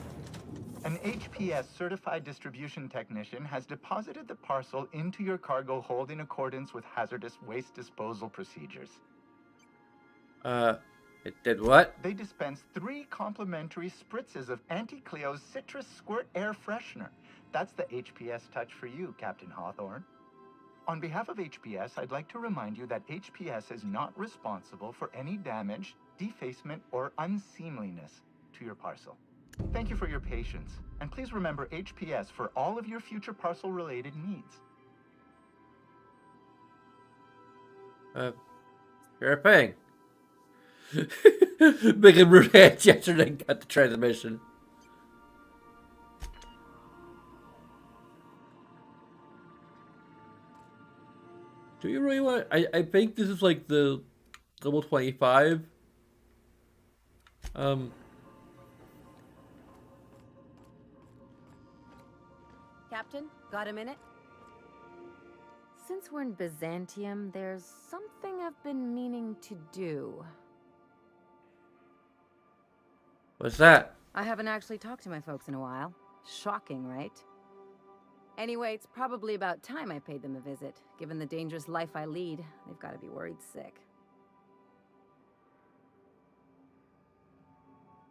An HPS certified distribution technician has deposited the parcel into your cargo hold in accordance with hazardous waste disposal procedures. It did what? They dispense 3 complimentary spritzes of Anti-Cleo's Citrus Squirt Air Freshener. That's the HPS touch for you, Captain Hawthorne. On behalf of HPS, I'd like to remind you that HPS is not responsible for any damage, defacement, or unseemliness to your parcel. Thank you for your patience, and please remember HPS for all of your future parcel-related needs. You're paying. Making rude hand gesture and cut the transmission. Do you really want? I think this is like the level 25. Captain, got a minute? Since we're in Byzantium, there's something I've been meaning to do. What's that? I haven't actually talked to my folks in a while. Shocking, right? Anyway, it's probably about time I paid them a visit. Given the dangerous life I lead, they've got to be worried sick.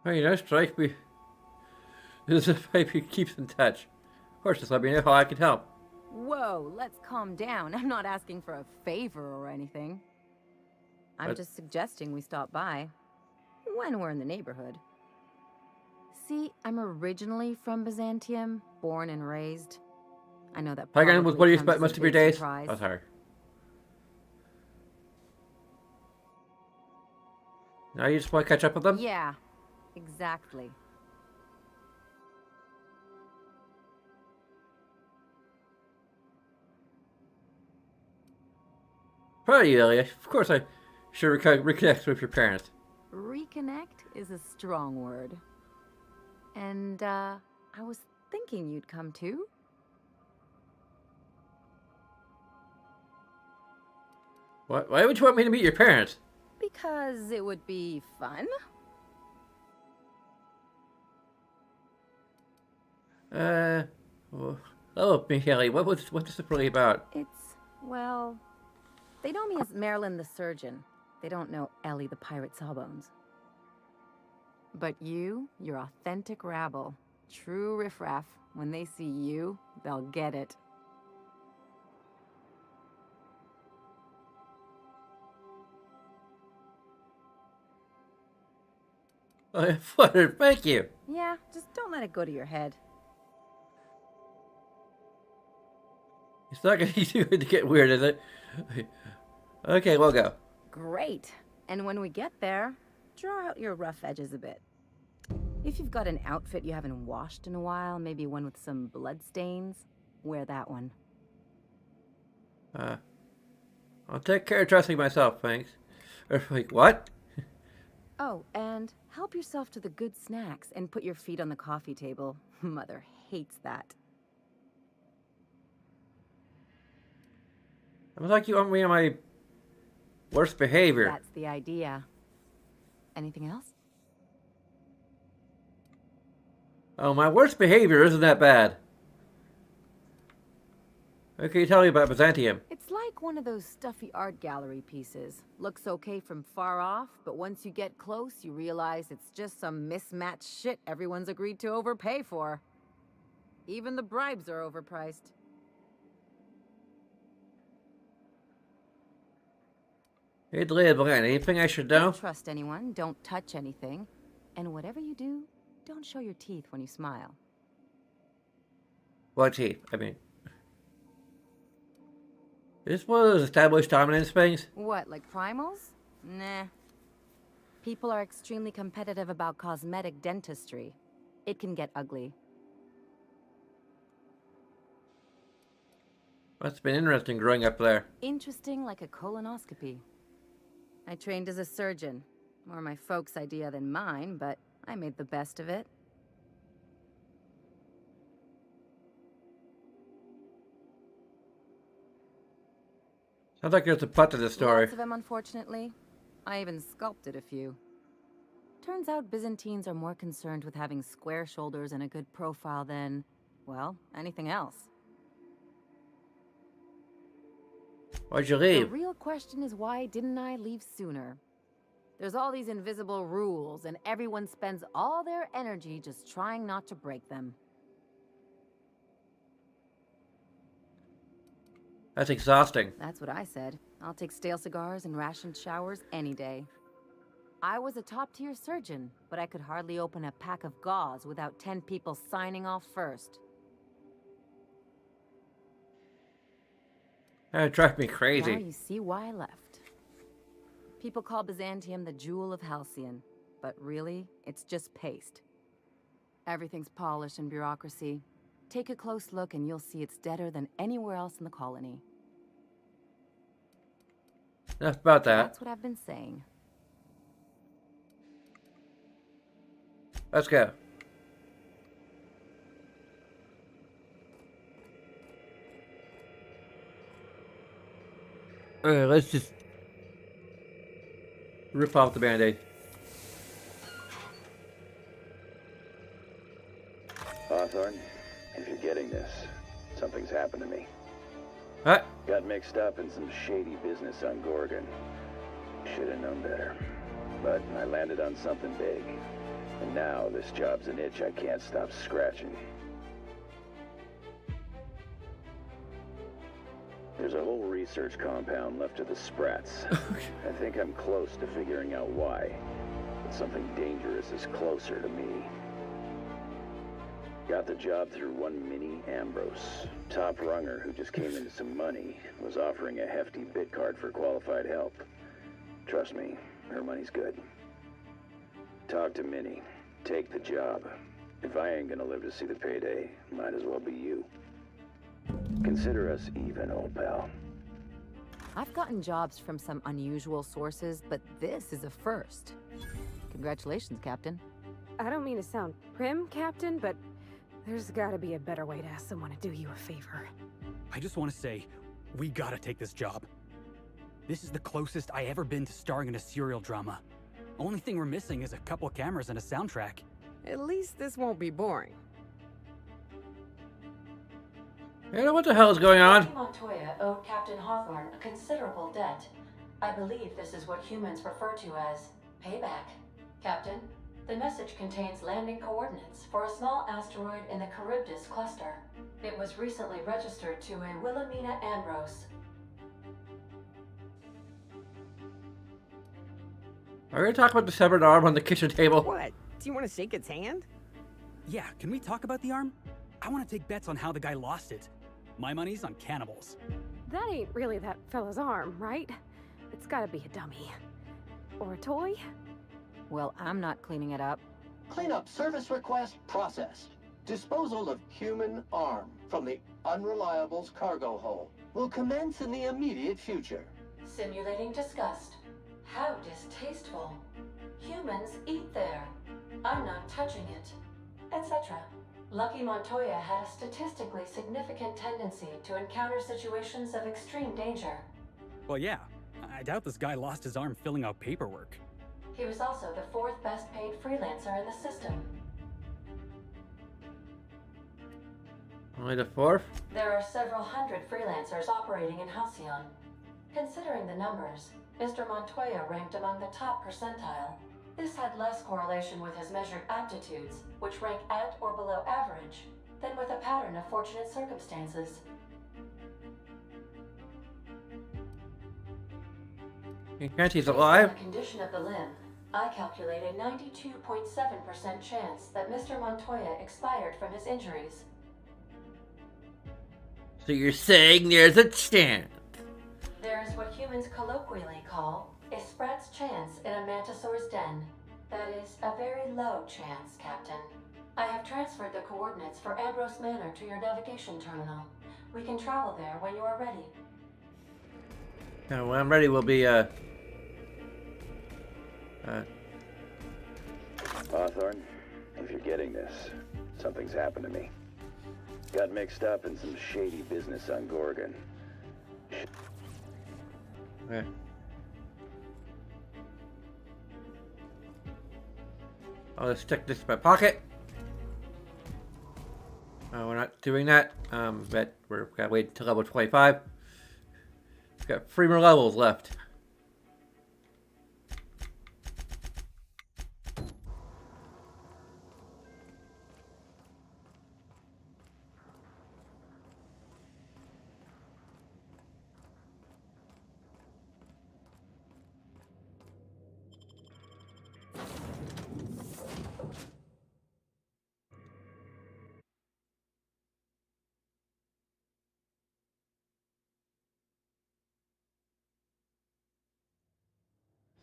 Hey, you know, strike me. This is if he keeps in touch. Of course, just let me know how I can help. Whoa, let's calm down. I'm not asking for a favor or anything. I'm just suggesting we stop by when we're in the neighborhood. See, I'm originally from Byzantium, born and raised. I know that Again, probably what do you comes spend as most a of your big days? surprise. Oh, sorry. Now you just want to catch up with them? Yeah, exactly. Proud of you, Elliot. Of course, I should reconnect with your parents. Reconnect is a strong word. And, I was thinking you'd come too. Why would you want me to meet your parents? Because it would be fun. Well, oh, Michele, what's this really about? It's, well, they know me as Marilyn the Surgeon. They don't know Ellie the Pirate Sawbones. But you're authentic rabble. True riffraff. When they see you, they'll get it. I fluttered, thank you. Yeah, just don't let it go to your head. It's not going to get weird, is it? Okay, we'll go. Great. And when we get there, draw out your rough edges a bit. If you've got an outfit you haven't washed in a while, maybe one with some blood stains, wear that one. I'll take care of dressing myself, thanks. Like, what? Oh, and help yourself to the good snacks and put your feet on the coffee table. Mother hates that. It's like you want me on my worst behavior. That's the idea. Anything else? Oh, my worst behavior isn't that bad. What can you tell me about Byzantium? It's like one of those stuffy art gallery pieces. Looks okay from far off, but once you get close, you realize it's just some mismatched shit everyone's agreed to overpay for. Even the bribes are overpriced. Hey, Leah Bland, anything I should know? Don't trust anyone, don't touch anything. And whatever you do, don't show your teeth when you smile. What teeth? I mean... Is this one of those established dominance things? What, like primals? Nah. People are extremely competitive about cosmetic dentistry. It can get ugly. Must have been interesting growing up there. Interesting like a colonoscopy. I trained as a surgeon. More my folks' idea than mine, but I made the best of it. Sounds like there's a plot to this story. Lots of them, unfortunately. I even sculpted a few. Turns out Byzantines are more concerned with having square shoulders and a good profile than, well, anything else. Why'd you The leave? real question is why didn't I leave sooner? There's all these invisible rules, and everyone spends all their energy just trying not to break them. That's exhausting. That's what I said. I'll take stale cigars and rationed showers any day. I was a top-tier surgeon, but I could hardly open a pack of gauze without 10 people signing off first. That drives me crazy. Now you see why I left. People call Byzantium the jewel of Halcyon, but really, it's just paste. Everything's polished and bureaucracy. Take a close look and you'll see it's deader than anywhere else in the colony. Enough about that. That's what I've been saying. Let's go. Let's just rip off the band-aid. Hawthorne, if you're getting this, something's happened to me. What? Got mixed up in some shady business on Gorgon. Should have known better. But I landed on something big. And now this job's an itch I can't stop scratching. There's a whole research compound left of the Sprats. I think I'm close to figuring out why. But something dangerous is closer to me. Got the job through one Minnie Ambrose. Top runger who just came into some money, was offering a hefty bid card for qualified help. Trust me, her money's good. Talk to Minnie. Take the job. If I ain't gonna live to see the payday, might as well be you. Consider us even, old pal. I've gotten jobs from some unusual sources, but this is a first. Congratulations, Captain. I don't mean to sound prim, Captain, but there's gotta be a better way to ask someone to do you a favor. I just want to say, we gotta take this job. This is the closest I ever been to starring in a serial drama. Only thing we're missing is a couple cameras and a soundtrack. At least this won't be boring. You know what the hell is going on? Captain Montoya owed Captain Hawthorne a considerable debt. I believe this is what humans refer to as payback. Captain, the message contains landing coordinates for a small asteroid in the Charybdis cluster. It was recently registered to a Wilhelmina Ambrose. Are we gonna talk about the severed arm on the kitchen table? What? Do you want to shake its hand? Yeah, can we talk about the arm? I want to take bets on how the guy lost it. My money's on cannibals. That ain't really that fella's arm, right? It's gotta be a dummy. Or a toy? Well, I'm not cleaning it up. Cleanup service request processed. Disposal of human arm from the Unreliable's cargo hold will commence in the immediate future. Simulating disgust. How distasteful. Humans eat there. I'm not touching it. Etc. Lucky Montoya had a statistically significant tendency to encounter situations of extreme danger. Well, yeah. I doubt this guy lost his arm filling out paperwork. He was also the 4th best paid freelancer in the system. Only the 4th? There are several hundred freelancers operating in Halcyon. Considering the numbers, Mr. Montoya ranked among the top percentile. This had less correlation with his measured aptitudes, which rank at or below average, than with a pattern of fortunate circumstances. You can't he's alive? Based on the condition of the limb, I calculate a 92.7% chance that Mr. Montoya expired from his injuries. So you're saying there's a chance? There is what humans colloquially call a sprat's chance in a mantisaur's den. That is a very low chance, Captain. I have transferred the coordinates for Ambrose Manor to your navigation terminal. We can travel there when you are ready. Now, when I'm ready, we'll be, Hawthorne, if you're getting this, something's happened to me. Got mixed up in some shady business on Gorgon. Okay. I'll just stick this in my pocket. We're not doing that. But we're gotta wait until level 25. We've got 3 more levels left.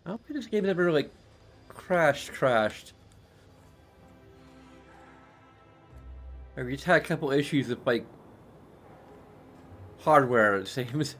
I hope this game never like crashed. Or we just had a couple issues with like hardware, it seems.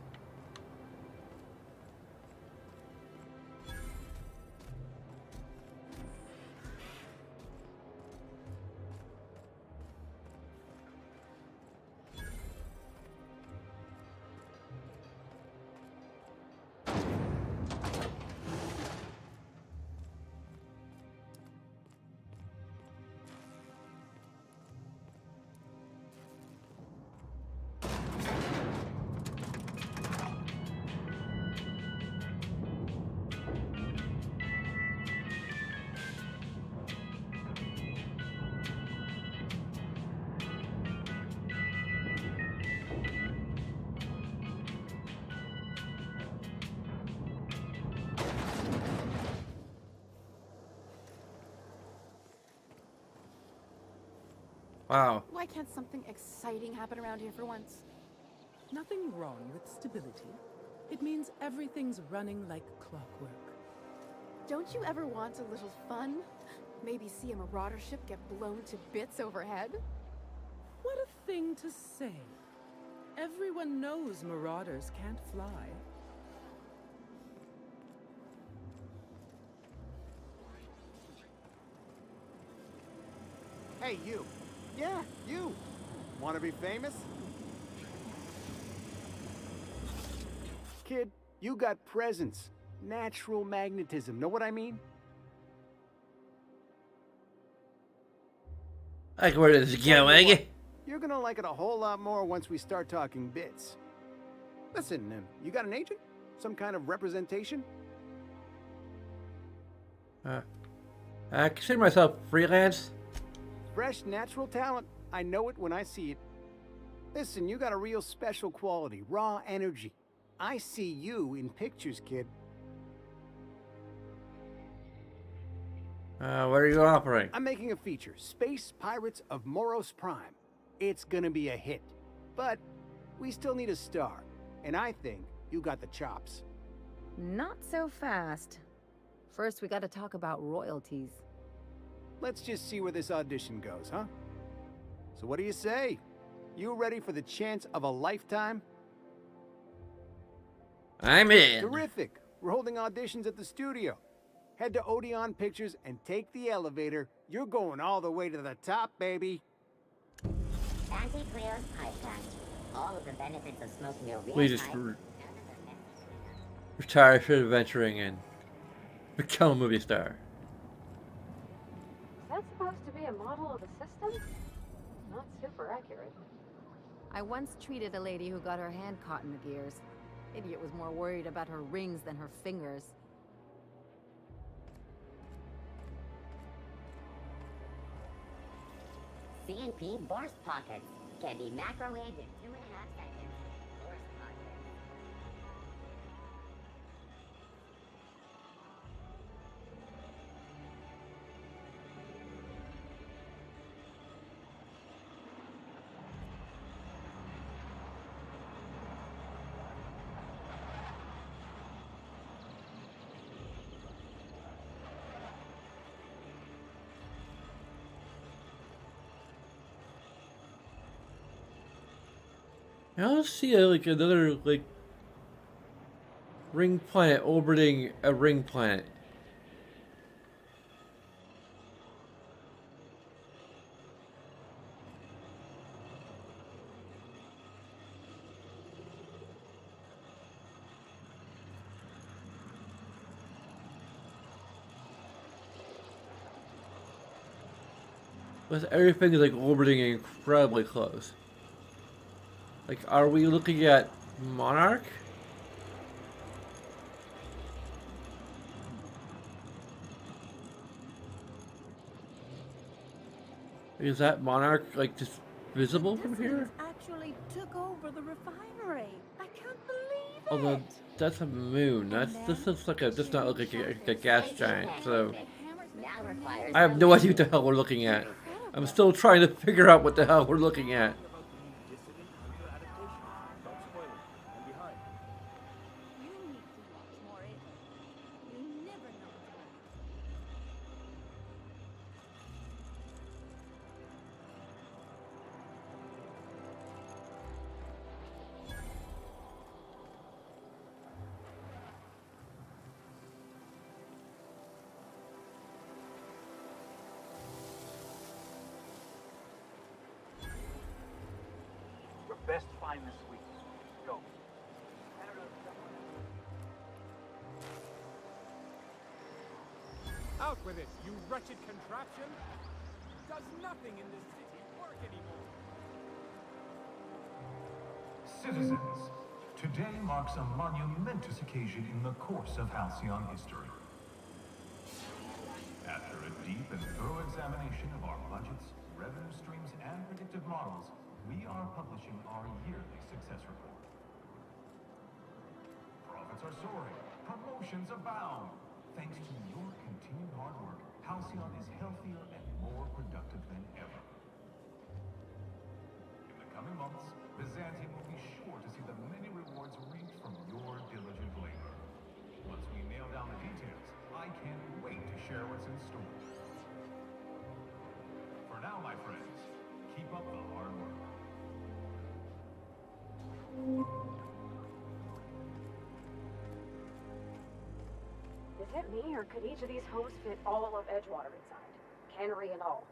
Wow. Why can't something exciting happen around here for once? Nothing wrong with stability. It means everything's running like clockwork. Don't you ever want a little fun? Maybe see a marauder ship get blown to bits overhead? What a thing to say. Everyone knows marauders can't fly. Hey, you. Yeah, you. Want to be famous? Kid, you got presence. Natural magnetism. Know what I mean? I like where this is going. You're gonna like it a whole lot more once we start talking bits. Listen, you got an agent? Some kind of representation? I consider myself freelance. Fresh, natural talent. I know it when I see it. Listen, you got a real special quality, raw energy. I see you in pictures, kid. What are you offering? I'm making a feature, Space Pirates of Moros Prime. It's gonna be a hit. But We still need a star, and I think you got the chops. Not so fast. First, we gotta talk about royalties. Let's just see where this audition goes, huh? So what do you say? You ready for the chance of a lifetime? I'm in. Terrific. We're holding auditions at the studio. Head to Odeon Pictures and take the elevator. You're going all the way to the top, baby. Anti-Cleo's pipeline. All of the benefits of smoking a real We just pipe. retire from adventuring and become a movie star. Is that supposed to be a model of the system? Not super accurate. I once treated a lady who got her hand caught in the gears. Idiot was more worried about her rings than her fingers. CNP burst pockets can be microwaved in 2.5 seconds. Burst pockets. I don't see another ring planet orbiting a ring planet. With everything like orbiting incredibly close. Like, are we looking at Monarch? Is that Monarch like just visible from here? Actually took over the refinery. I can't believe it. Although that's a moon. This looks like does not look like a gas giant. So I have no idea what the hell we're looking at. I'm still trying to figure out what the hell we're looking at. Best find this week. Go. Out with it, you wretched contraption! Does nothing in this city work anymore? Citizens, today marks a monumentous occasion in the course of Halcyon history. After a deep and thorough examination of our budgets, revenue streams, and predictive models, we are publishing our yearly success report. Profits are soaring, promotions abound. Thanks to your continued hard work, Halcyon is healthier and more productive than ever. In the coming months, Byzantium will be sure to see the many rewards reaped from your diligent labor. Once we nail down the details, I can't wait to share what's in store. For now, my friends, keep up the hard work. Is it me, or could each of these homes fit all of Edgewater inside? Cannery and all.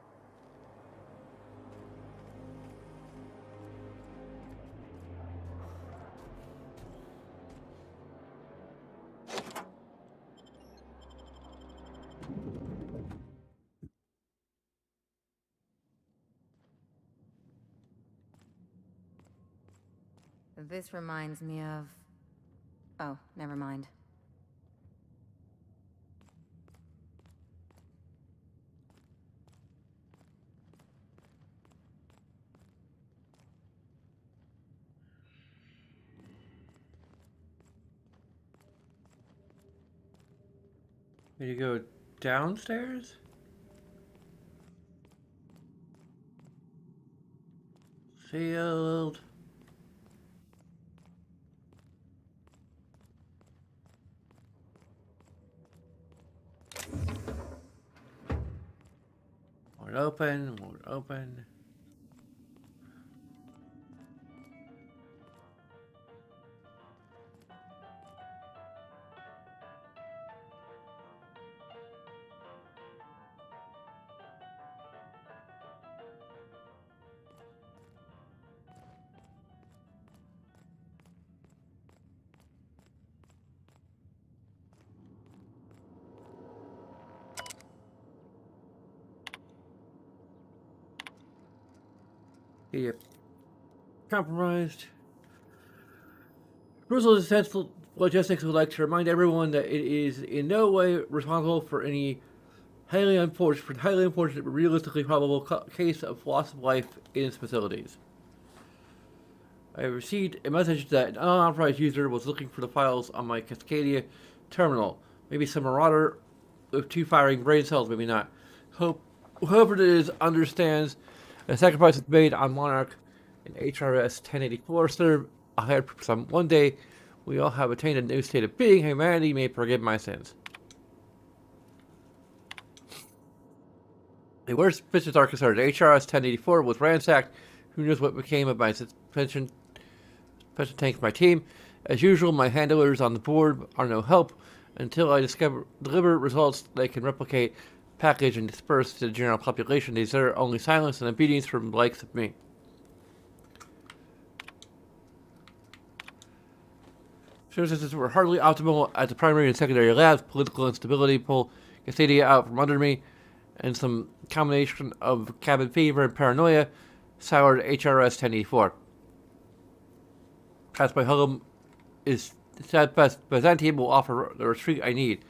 This reminds me of... Oh, never mind. Need to go downstairs? Sealed. open, won't open. Yep. Compromised. Brussels Essential Logistics would like to remind everyone that it is in no way responsible for any highly unfortunate but realistically probable case of loss of life in its facilities. I received a message that an unauthorized user was looking for the files on my Cascadia terminal. Maybe some marauder with 2 firing brain cells, maybe not. Whoever it is understands the sacrifice is made on Monarch and HRS 1084 serve a higher purpose. One day, we all have attained a new state of being. Humanity may forgive my sins. The worst suspicions are concerned. HRS 1084 was ransacked. Who knows what became of my suspension tank for my team? As usual, my handlers on the board are no help until I deliver results they can replicate, package, and disperse to the general population. They deserve only silence and obedience from the likes of me. Services were hardly optimal at the primary and secondary labs. Political instability pulled Cascadia out from under me, and some combination of cabin fever and paranoia soured HRS 1084. Perhaps my home is at best, Byzantium will offer the retreat I need.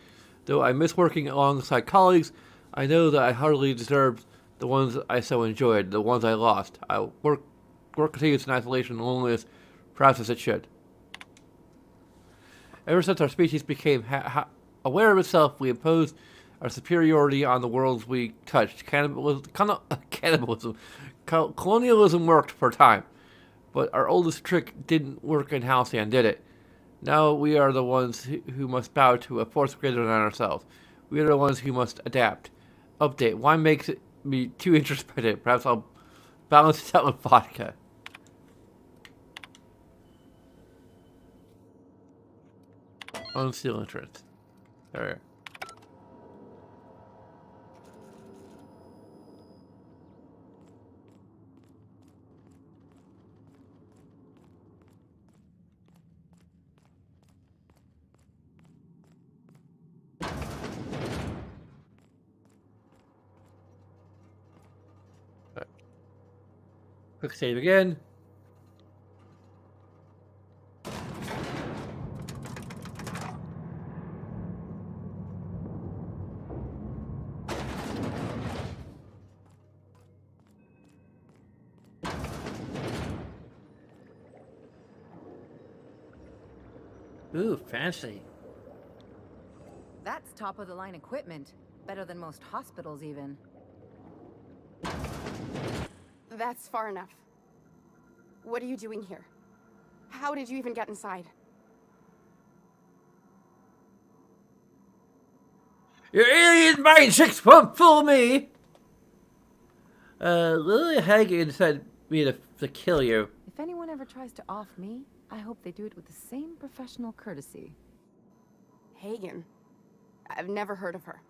Though I miss working alongside colleagues, I know that I hardly deserved the ones I so enjoyed, the ones I lost. Work continues in isolation and loneliness, perhaps as it should. Ever since our species became aware of itself, we imposed our superiority on the worlds we touched. Colonialism worked for a time, but our oldest trick didn't work in Halcyon, did it? Now we are the ones who must bow to a force greater than ourselves. We are the ones who must adapt. Update. Wine makes me too introspective. Perhaps I'll balance it out with vodka. Unseal entrance. There. Quick save again. Ooh, fancy. That's top of the line equipment. Better than most hospitals, even. That's far enough. What are you doing here? How did you even get inside? Your alien mind tricks won't fool me! Lily Hagen said me to kill you. If anyone ever tries to off me, I hope they do it with the same professional courtesy. Hagen? I've never heard of her.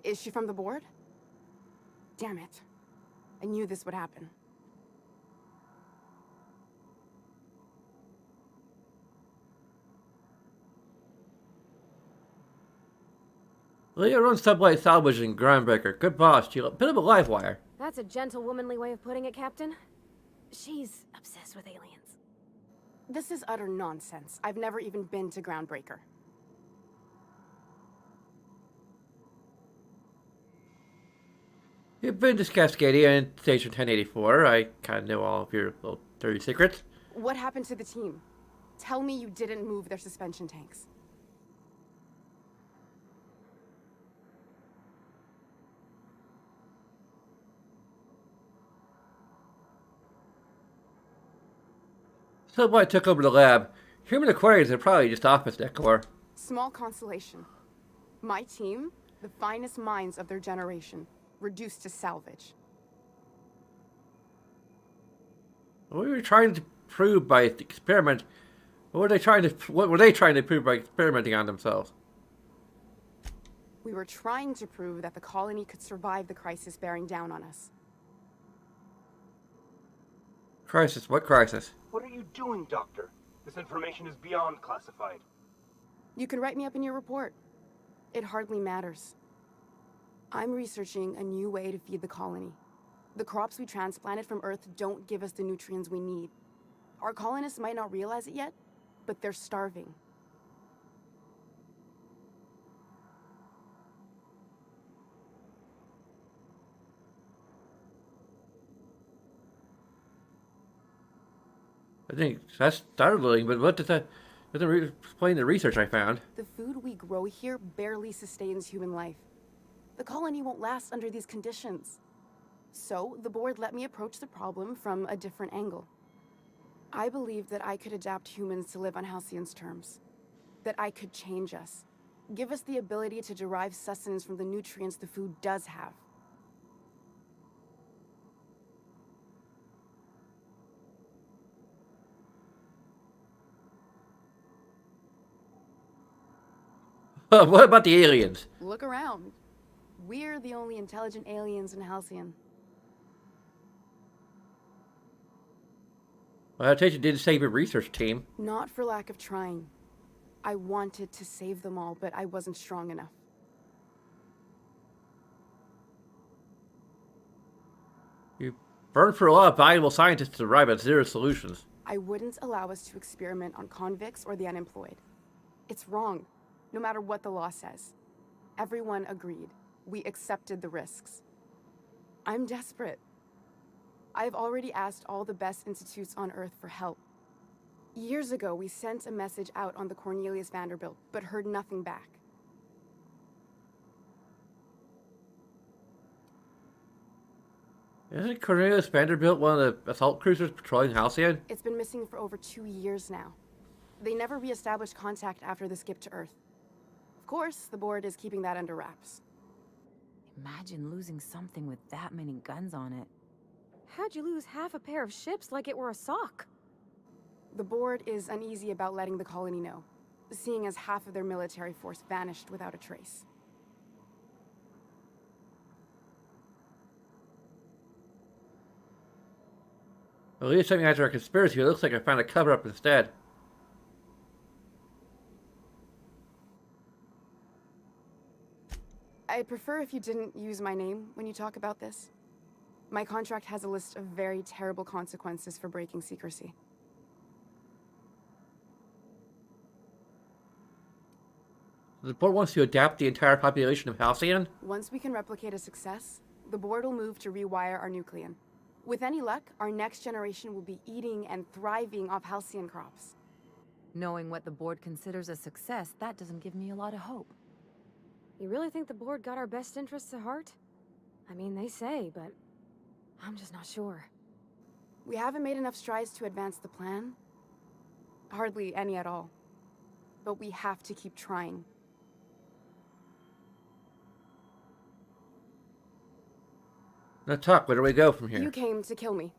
Is she from the board? Damn it. I knew this would happen. Leah runs Subway Salvage and Groundbreaker. Good boss. She's a bit of a live wire. That's a gentle, womanly way of putting it, Captain. She's obsessed with aliens. This is utter nonsense. I've never even been to Groundbreaker. You've been to Cascadia and Station 1084. I kind of know all of your little dirty secrets. What happened to the team? Tell me you didn't move their suspension tanks. Subway took over the lab. Human aquariums are probably just office decor. Small consolation. My team, the finest minds of their generation, reduced to salvage. What were you trying to prove by the experiment? What were they trying to prove by experimenting on themselves? We were trying to prove that the colony could survive the crisis bearing down on us. Crisis? What crisis? What are you doing, Doctor? This information is beyond classified. You can write me up in your report. It hardly matters. I'm researching a new way to feed the colony. The crops we transplanted from Earth don't give us the nutrients we need. Our colonists might not realize it yet, but they're starving. I think that's startling, but what does that doesn't explain the research I found? The food we grow here barely sustains human life. The colony won't last under these conditions. So, the board let me approach the problem from a different angle. I believed that I could adapt humans to live on Halcyon's terms. That I could change us. Give us the ability to derive sustenance from the nutrients the food does have. What about the aliens? Look around. We're the only intelligent aliens in Halcyon. Well, I take it didn't save your research team. Not for lack of trying. I wanted to save them all, but I wasn't strong enough. You burned for a lot of valuable scientists to arrive at zero solutions. I wouldn't allow us to experiment on convicts or the unemployed. It's wrong, no matter what the law says. Everyone agreed. We accepted the risks. I'm desperate. I've already asked all the best institutes on Earth for help. Years ago, we sent a message out on the Cornelius Vanderbilt, but heard nothing back. Isn't Cornelius Vanderbilt one of the assault cruisers patrolling Halcyon? It's been missing for over 2 years now. They never re-established contact after the skip to Earth. Of course, the board is keeping that under wraps. Imagine losing something with that many guns on it. How'd you lose half a pair of ships like it were a sock? The board is uneasy about letting the colony know, seeing as half of their military force vanished without a trace. At least something after a conspiracy, it looks like I found a cover-up instead. I'd prefer if you didn't use my name when you talk about this. My contract has a list of very terrible consequences for breaking secrecy. The board wants to adapt the entire population of Halcyon? Once we can replicate a success, the board will move to rewire our nucleon. With any luck, our next generation will be eating and thriving off Halcyon crops. Knowing what the board considers a success, that doesn't give me a lot of hope. You really think the board got our best interests at heart? I mean, they say, but I'm just not sure. We haven't made enough strides to advance the plan. Hardly any at all. But we have to keep trying. Now talk, where do we go from here? You came to kill me.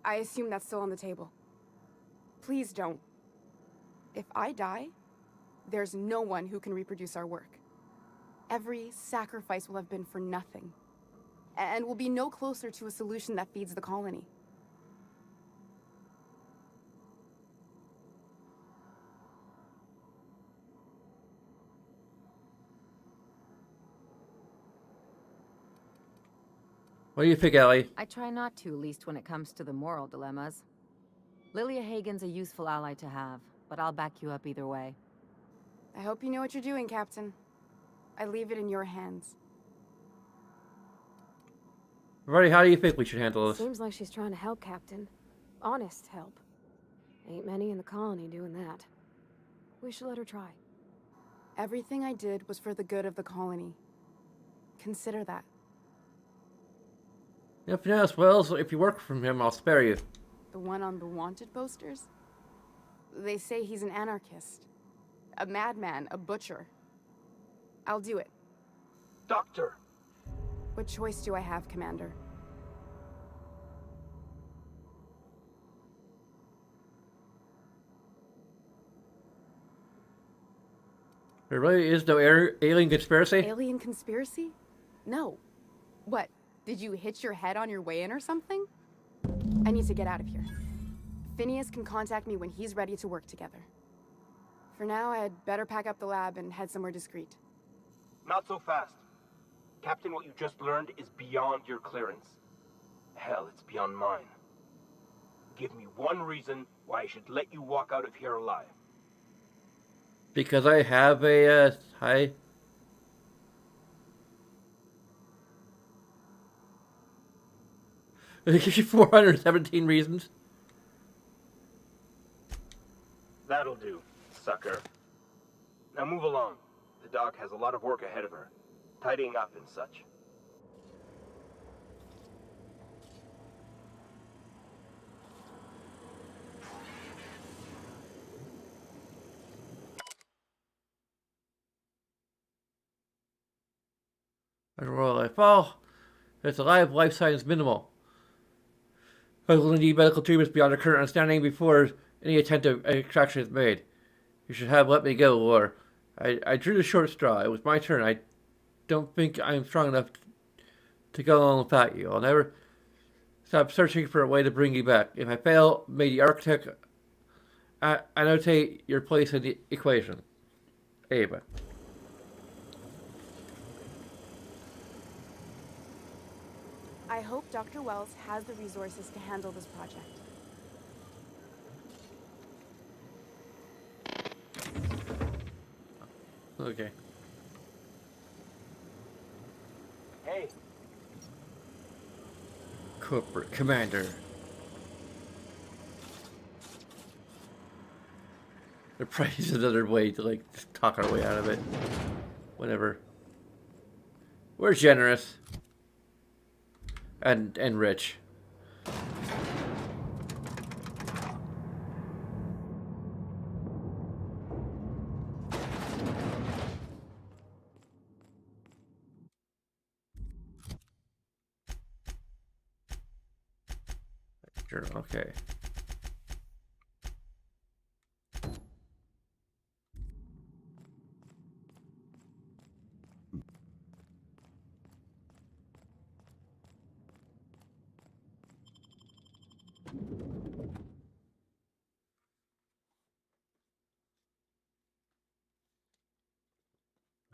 I assume that's still on the table. Please don't. If I die, there's no one who can reproduce our work. Every sacrifice will have been for nothing. And we'll be no closer to a solution that feeds the colony. What do you think, Ellie? I try not to, least when it comes to the moral dilemmas. Lilia Hagen's a useful ally to have, but I'll back you up either way. I hope you know what you're doing, Captain. I leave it in your hands. Roddy, how do you think we should handle this? Seems like she's trying to help, Captain. Honest help. Ain't many in the colony doing that. We should let her try. Everything I did was for the good of the colony. Consider that. If yes, well, if you work from him, I'll spare you. The one on the wanted posters? They say he's an anarchist. A madman, a butcher. I'll do it. Doctor! What choice do I have, Commander? There really is no alien conspiracy? Alien conspiracy? No. What? Did you hit your head on your way in or something? I need to get out of here. Phineas can contact me when he's ready to work together. For now, I'd better pack up the lab and head somewhere discreet. Not so fast. Captain, what you just learned is beyond your clearance. Hell, it's beyond mine. Give me one reason why I should let you walk out of here alive. Because I have a high. 417 reasons. That'll do, sucker. Now move along. The doc has a lot of work ahead of her. Tidying up and such. Royal life. Oh, it's alive life science minimal. I will need medical treatments beyond our current understanding before any attempt at extraction is made. You should have let me go, or I drew the short straw. It was my turn. I don't think I'm strong enough to go along without you. I'll never stop searching for a way to bring you back. If I fail, may the architect annotate your place in the equation. Ava. I hope Dr. Wells has the resources to handle this project. Okay. Hey. Corporate Commander. There probably is another way to like just talk our way out of it. Whatever. We're generous. And rich. Journal, okay.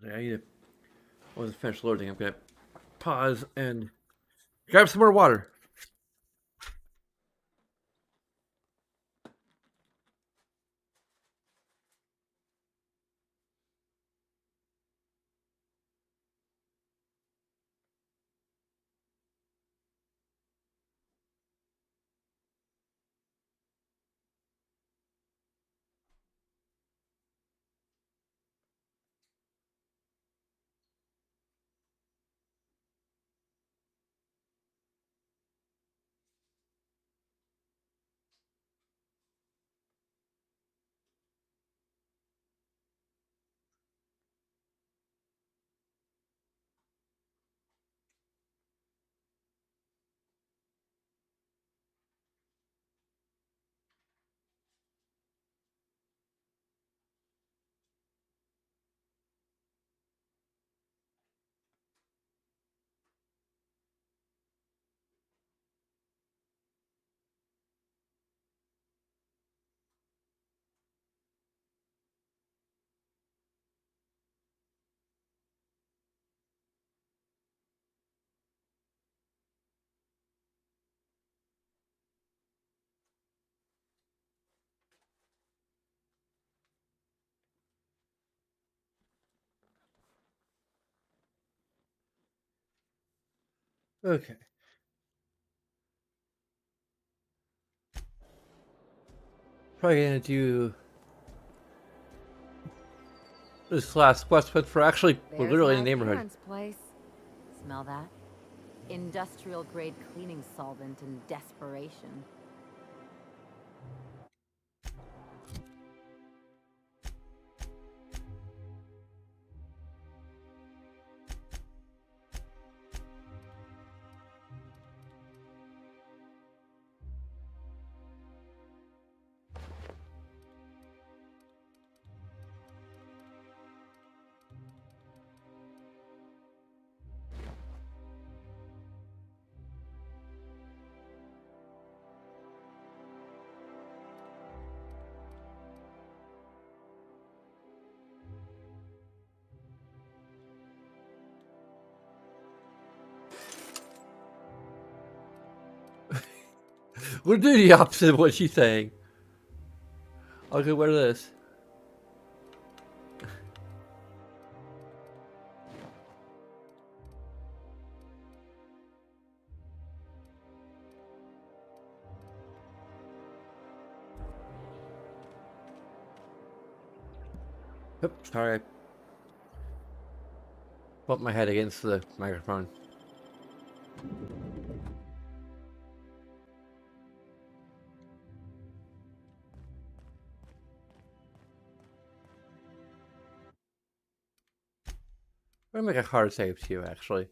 I need to. Once it's finished loading, I'm gonna pause and grab some more water. Okay. Probably gonna do this last quest, but for actually we're There's literally in my the neighborhood. parents' place. Smell that? Industrial grade cleaning solvent in desperation. We'll do the opposite of what she's saying. I'll go wear this. Oops, sorry. I bumped my head against the microphone. I'm gonna make a hard save too, actually.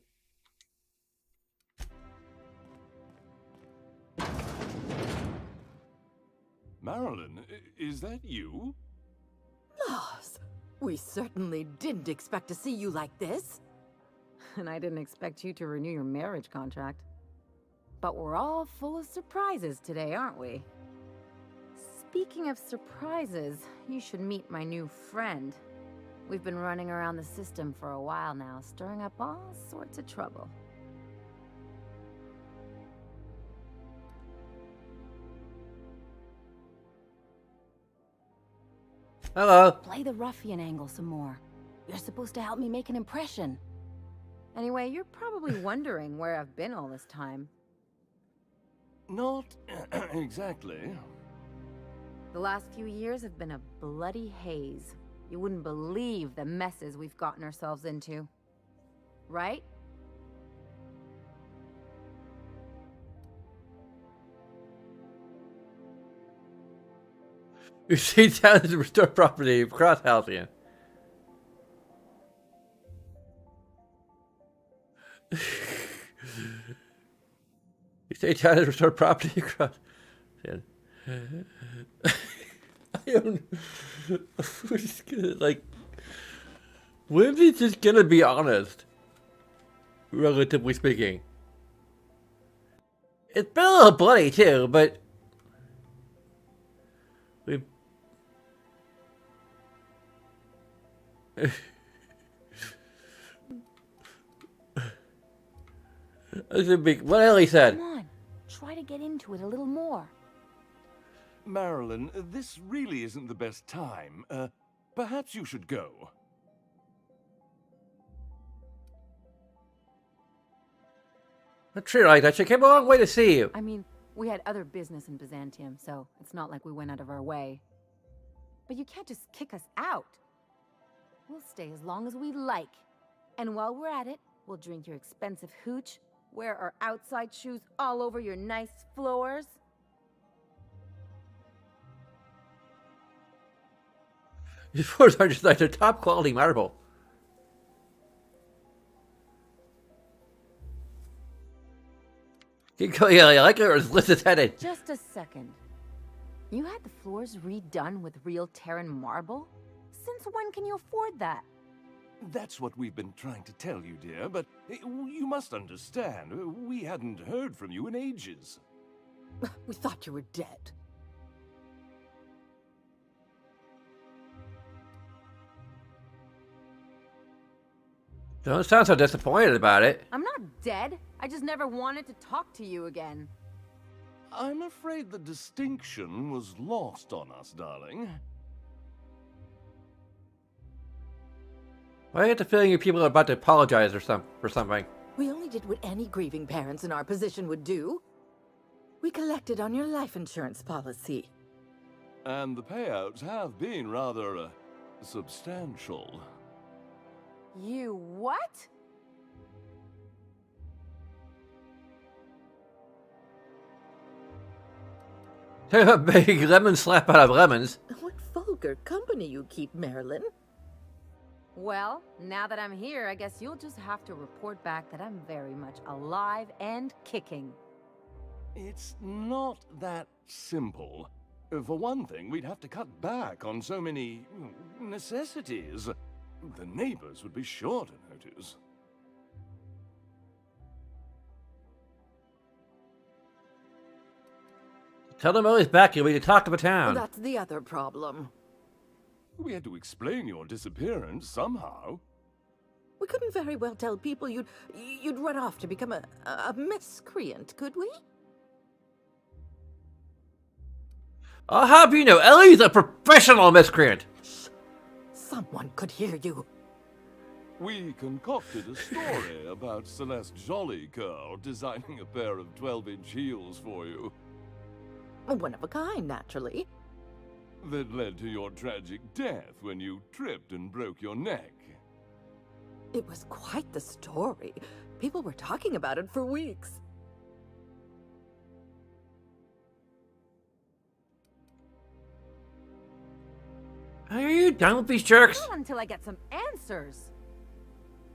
Marilyn, is that you? Loss! We certainly didn't expect to see you like this. And I didn't expect you to renew your marriage contract. But we're all full of surprises today, aren't we? Speaking of surprises, you should meet my new friend. We've been running around the system for a while now, stirring up all sorts of trouble. Hello. Play the ruffian angle some more. You're supposed to help me make an impression. Anyway, you're probably wondering where I've been all this time. Not exactly. The last few years have been a bloody haze. You wouldn't believe the messes we've gotten ourselves into. Right? You see down to restore property across Halcyon. You say down to restore property across. I don't. We're just gonna like. Whimsy's just gonna be honest. Relatively speaking. It's been a little bloody too, but we. That's a big. What Ellie said. Come on, try to get into it a little more. Marilyn, this really isn't the best time. Perhaps you should go. Not true like that. She came a long way to see you. I mean, we had other business in Byzantium, so it's not like we went out of our way. But you can't just kick us out. We'll stay as long as we like. And while we're at it, we'll drink your expensive hooch, wear our outside shoes all over your nice floors. These floors are just like they're top quality marble. Keep going, I like it, or is Liz headed? Just a second. You had the floors redone with real Terran marble? Since when can you afford that? That's what we've been trying to tell you, dear, but you must understand, we hadn't heard from you in ages. We thought you were dead. Don't sound so disappointed about it. I'm not dead. I just never wanted to talk to you again. I'm afraid the distinction was lost on us, darling. I get the feeling you people are about to apologize or for something. We only did what any grieving parents in our position would do. We collected on your life insurance policy. And the payouts have been rather substantial. You what? Big lemon slap out of lemons. What vulgar company you keep, Marilyn. Well, now that I'm here, I guess you'll just have to report back that I'm very much alive and kicking. It's not that simple. For one thing, we'd have to cut back on so many necessities. The neighbors would be sure to notice. Tell them Ellie's back and we can talk about town. That's the other problem. We had to explain your disappearance somehow. We couldn't very well tell people you'd run off to become a miscreant, could we? I'll have you know, Ellie's a professional miscreant. Someone could hear you. We concocted a story about Celeste Jollycurl designing a pair of 12-inch heels for you. One of a kind, naturally. That led to your tragic death when you tripped and broke your neck. It was quite the story. People were talking about it for weeks. Are you done with these jerks? Not until I get some answers.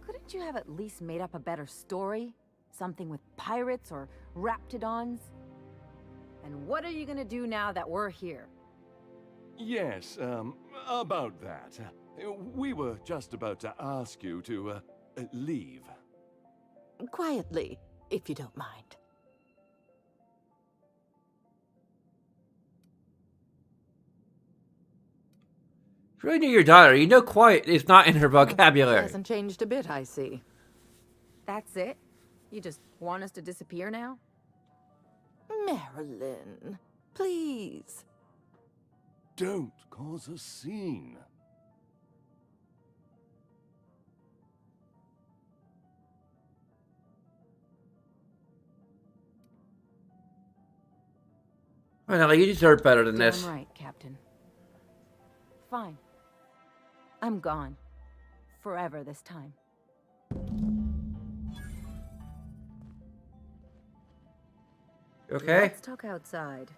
Couldn't you have at least made up a better story? Something with pirates or raptidons? And what are you gonna do now that we're here? Yes, about that. We were just about to ask you to, leave. Quietly, if you don't mind. If you really knew your daughter, you know quiet is not in her vocabulary. Hasn't changed a bit, I see. That's it? You just want us to disappear now? Marilyn, please. Don't cause a scene. Well, Ellie, you deserve better than this. Damn right, Captain. Fine. I'm gone. Forever this time. Okay? Let's talk outside.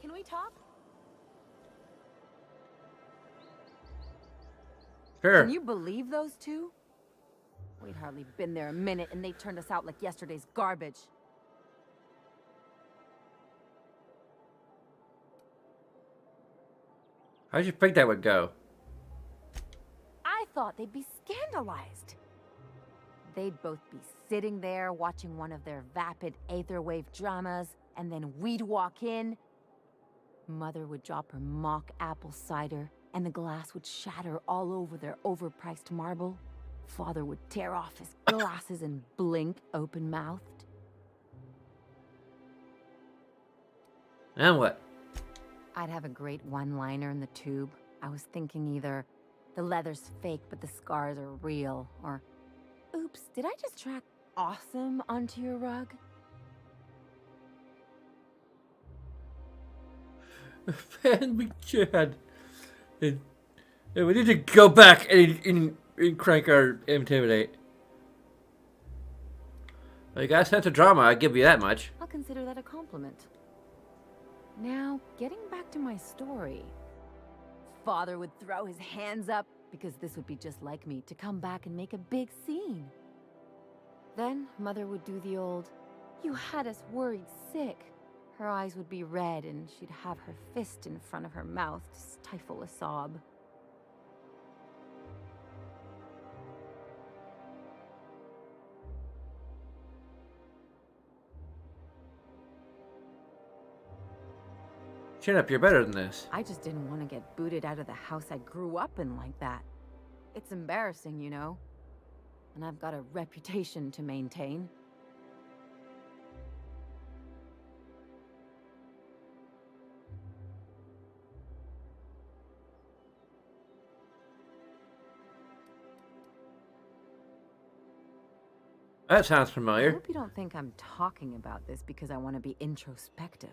Can we talk? Sure. Can you believe those two? We'd hardly been there a minute and they turned us out like yesterday's garbage. How'd you think that would go? I thought they'd be scandalized. They'd both be sitting there watching one of their vapid aetherwave dramas, and then we'd walk in. Mother would drop her mock apple cider, and the glass would shatter all over their overpriced marble. Father would tear off his glasses and blink open-mouthed. And what? I'd have a great one-liner in the tube. I was thinking either, the leather's fake but the scars are real, or, oops, did I just track awesome onto your rug? Man, we Chad. We need to go back and crank our intimidate. Well, you got a sense of drama, I'll give you that much. I'll consider that a compliment. Now, getting back to my story. Father would throw his hands up, because this would be just like me, to come back and make a big scene. Then, Mother would do the old, "You had us worried sick." Her eyes would be red, and she'd have her fist in front of her mouth to stifle a sob. Chin up, you're better than this. I just didn't want to get booted out of the house I grew up in like that. It's embarrassing, you know. And I've got a reputation to maintain. That sounds I familiar. hope you don't think I'm talking about this because I want to be introspective.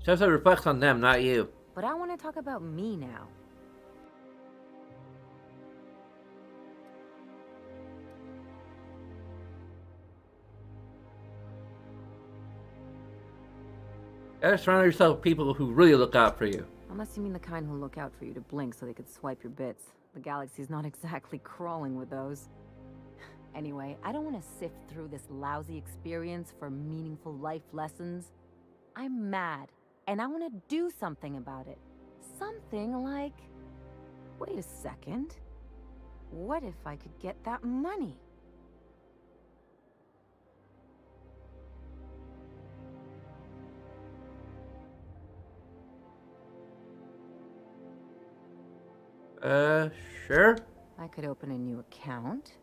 Says it reflects on them, not you. But I want to talk about me now. You gotta surround yourself with people who really look out for you. Unless you mean the kind who look out for you to blink so they could swipe your bits. The galaxy's not exactly crawling with those. Anyway, I don't want to sift through this lousy experience for meaningful life lessons. I'm mad, and I want to do something about it. Something like... Wait a second. What if I could get that money? Sure. I could open a new account,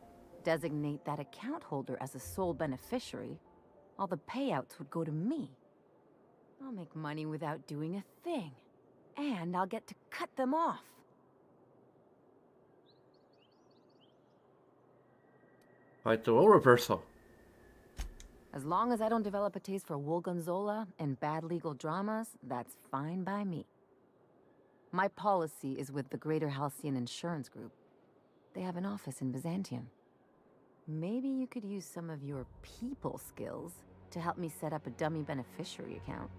designate that account holder as a sole beneficiary. All the payouts would go to me. I'll make money without doing a thing. And I'll get to cut them off. Like the role reversal. As long as I don't develop a taste for Woolgonzola and bad legal dramas, that's fine by me. My policy is with the Greater Halcyon Insurance Group. They have an office in Byzantium. Maybe you could use some of your people skills to help me set up a dummy beneficiary account.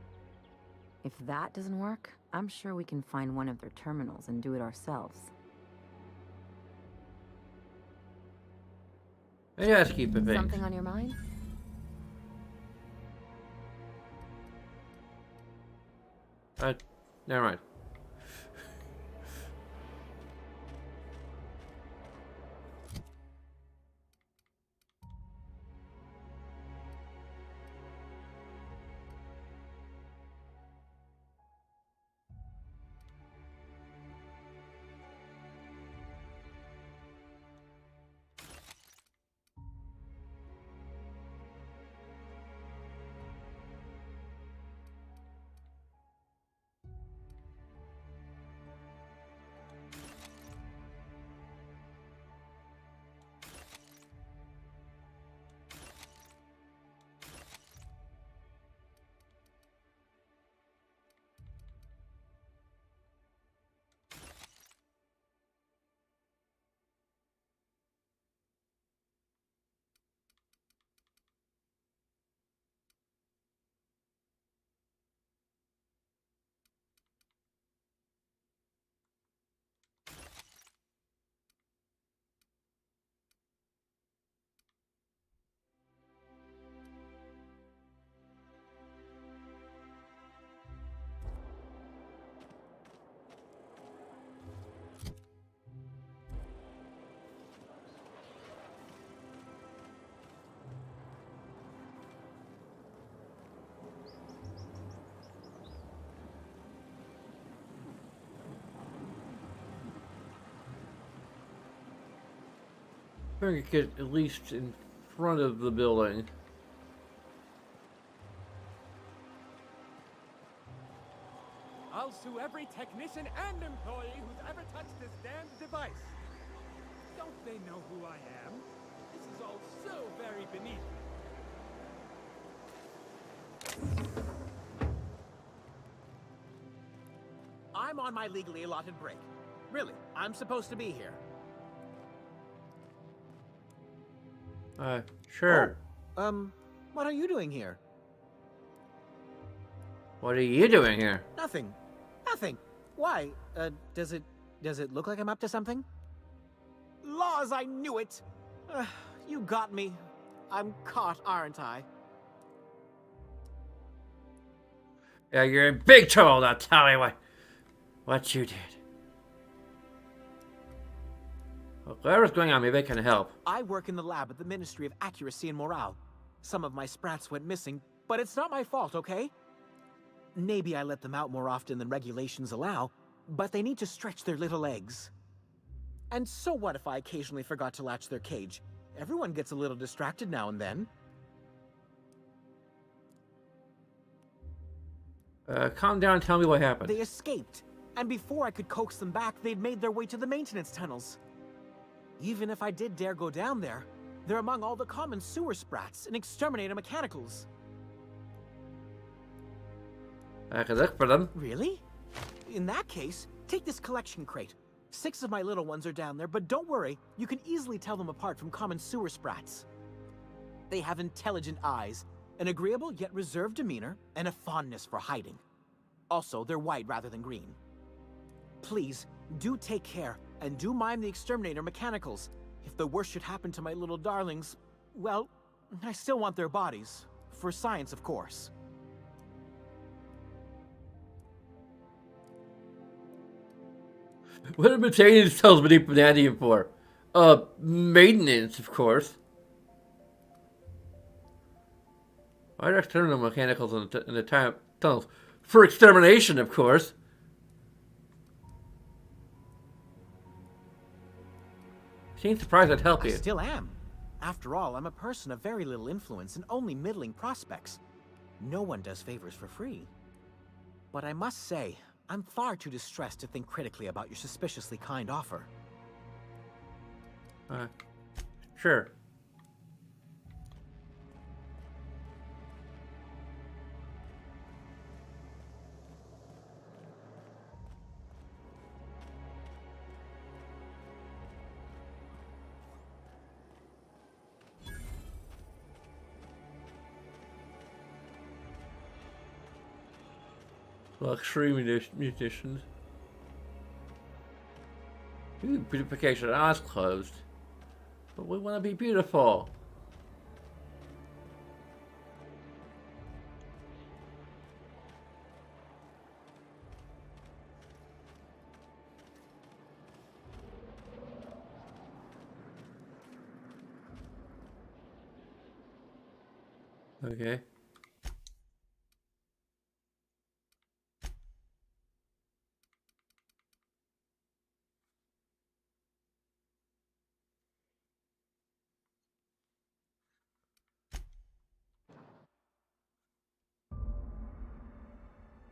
If that doesn't work, I'm sure we can find one of their terminals and do it ourselves. I gotta keep it vague. Something on your mind? Never mind. I think get at least in front of the building. I'll sue every technician and employee who's ever touched this damned device. Don't they know who I am? This is all so very beneath me. I'm on my legally allotted break. Really, I'm supposed to be here. Sure. What are you doing here? What are you doing here? Nothing. Nothing. Why? Does it look like I'm up to something? Laws, I knew it! You got me. I'm caught, aren't I? Yeah, you're in big trouble now. Tell me what you did. Well, whatever's going on, maybe I can help. I work in the lab at the Ministry of Accuracy and Morale. Some of my sprats went missing, but it's not my fault, okay? Maybe I let them out more often than regulations allow, but they need to stretch their little legs. And so what if I occasionally forgot to latch their cage? Everyone gets a little distracted now and then. Calm down and tell me what happened. They escaped, and before I could coax them back, they'd made their way to the maintenance tunnels. Even if I did dare go down there, they're among all the common sewer sprats and exterminator mechanicals. I could look for them. Really? In that case, take this collection crate. 6 of my little ones are down there, but don't worry, you can easily tell them apart from common sewer sprats. They have intelligent eyes, an agreeable yet reserved demeanor, and a fondness for hiding. Also, they're white rather than green. Please, do take care, and do mind the exterminator mechanicals. If the worst should happen to my little darlings, well, I still want their bodies. For science, of course. What are Batanians tells beneath Banadium for? Maintenance, of course. Why are external mechanicals in the tunnels? For extermination, of course. She ain't surprised I'd help you. I still am. After all, I'm a person of very little influence and only middling prospects. No one does favors for free. But I must say, I'm far too distressed to think critically about your suspiciously kind offer. Sure. Luxury munitions. Ooh, beautification. Eyes closed. But we want to be beautiful. Okay.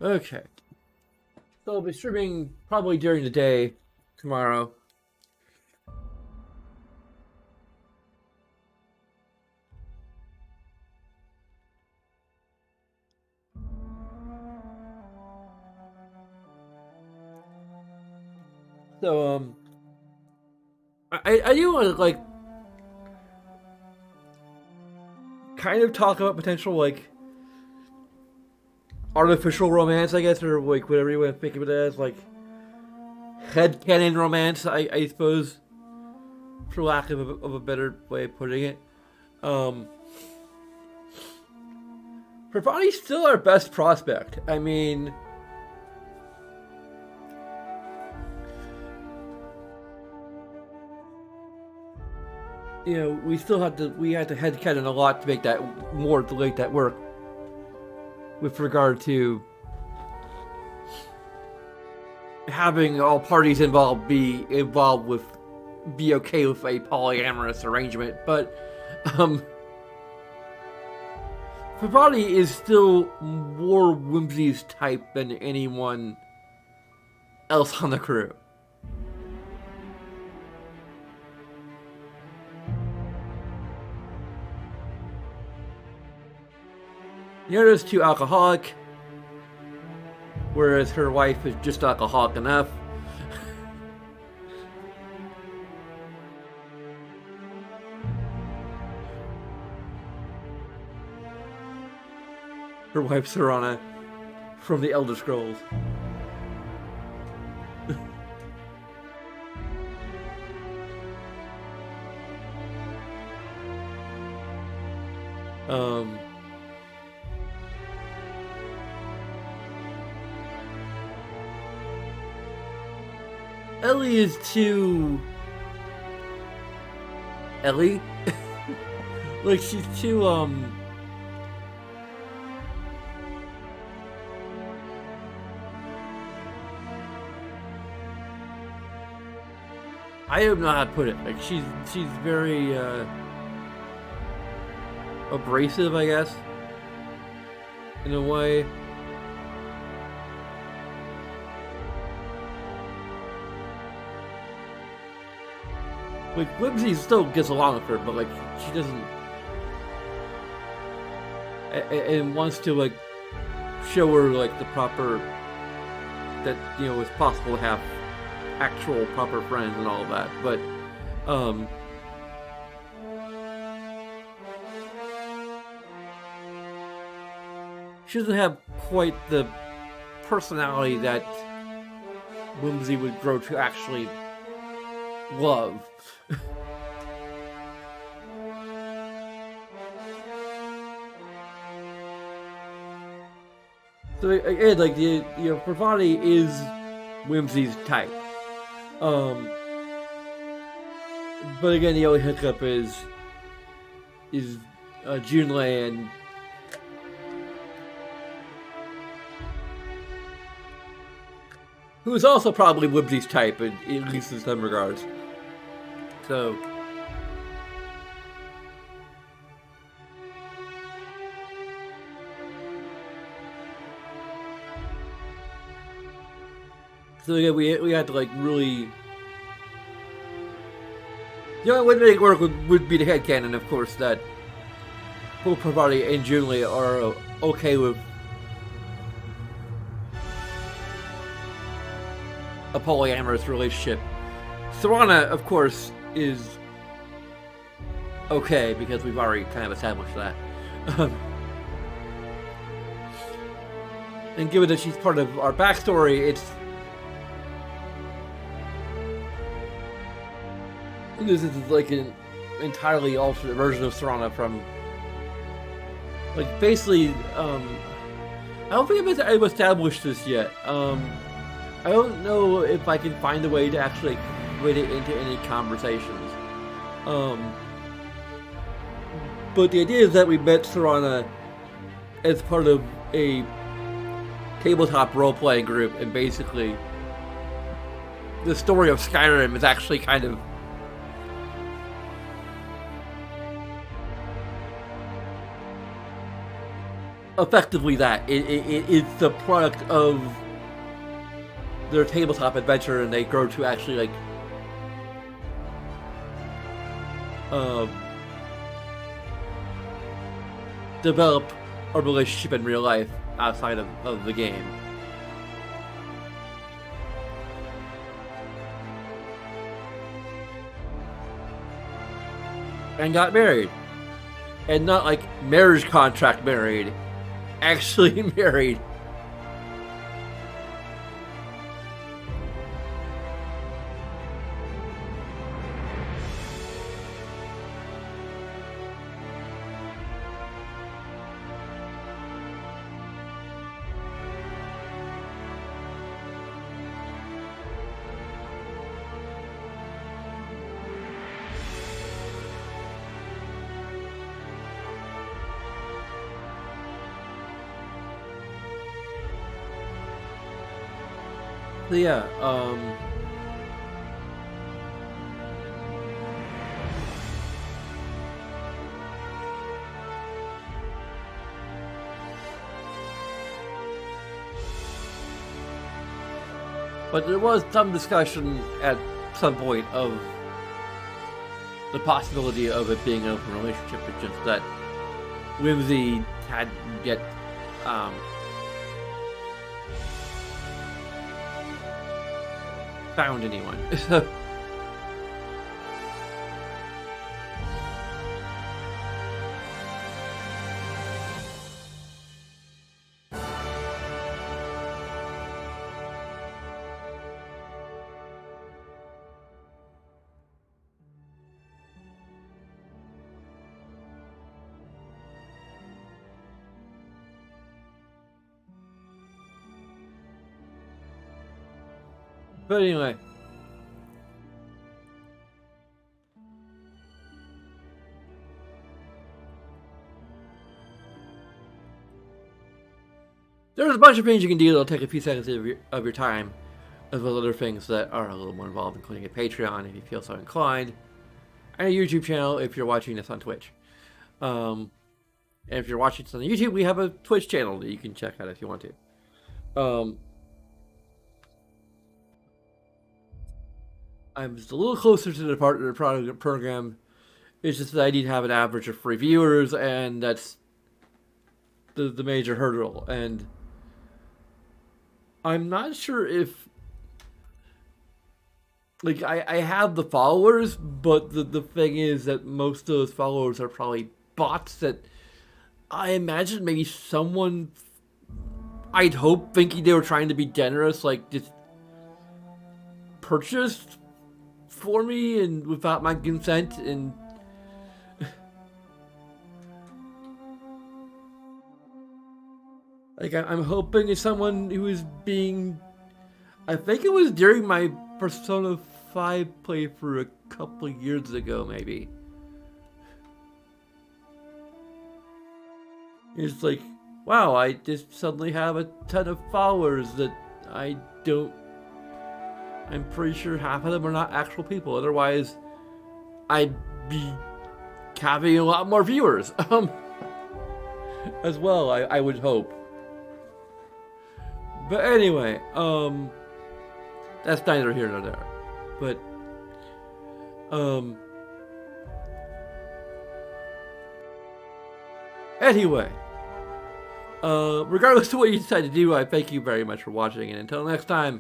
Okay. So I'll be streaming probably during the day tomorrow. So I do want to like kind of talk about potential like artificial romance, I guess, or like whatever you want to think of it as, like headcanon romance, I suppose, for lack of a better way of putting it. Pravani's still our best prospect. I mean, you know, we had to headcanon a lot to make that work. With regard to having all parties involved be okay with a polyamorous arrangement, but Pravani is still more Whimsy's type than anyone else on the crew. Yoda's too alcoholic, whereas her wife is just alcoholic enough. Her wife's Serana from the Elder Scrolls. Ellie is too... Ellie? Like, she's too, I don't know how to put it. Like, she's very, abrasive, I guess. In a way. Like, Whimsy still gets along with her, but, like, she doesn't... And wants to, like, show her, like, the proper... That, you know, it's possible to have actual proper friends and all of that, but, she doesn't have quite the personality that Whimsy would grow to actually love. So again, like, Pravani is Whimsy's type. But again, the only hiccup is Junlei, and who is also probably Whimsy's type, at least in some regards. So yeah, we had to like really. The only way to make it work would be the headcanon, of course, that both Parvati and Junlei are okay with a polyamorous relationship. Serana, of course, is okay because we've already kind of established that. And given that she's part of our backstory, this is like an entirely alternate version of Serana from, like, basically, I don't think I've established this yet. I don't know if I can find a way to actually fit it into any conversations. But the idea is that we met Serana as part of a tabletop role-playing group, and basically the story of Skyrim is actually kind of effectively that. It's the product of their tabletop adventure, and they grow to actually like develop a relationship in real life outside of the game. And got married. And not like marriage contract married. Actually married. So yeah, but there was some discussion at some point of the possibility of it being an open relationship. It's just that Whimsy hadn't yet found anyone. But anyway. There's a bunch of things you can do that'll take a few seconds of your time, as well as other things that are a little more involved, including a Patreon if you feel so inclined, and a YouTube channel if you're watching this on Twitch. And if you're watching this on YouTube, we have a Twitch channel that you can check out if you want to. I'm just a little closer to the partner program. It's just that I need to have an average of 3 viewers, and that's the major hurdle. And I'm not sure if, like, I have the followers, but the thing is that most of those followers are probably bots that I imagine maybe someone, I'd hope, thinking they were trying to be generous, like, just purchased for me and without my consent, and like, I'm hoping it's someone who is being, I think it was during my Persona 5 playthrough a couple years ago, maybe. It's like, wow, I just suddenly have a ton of followers that I'm pretty sure half of them are not actual people. Otherwise, I'd be having a lot more viewers. As well, I would hope. But anyway, that's neither here nor there. But, anyway, regardless of what you decide to do, I thank you very much for watching, and until next time,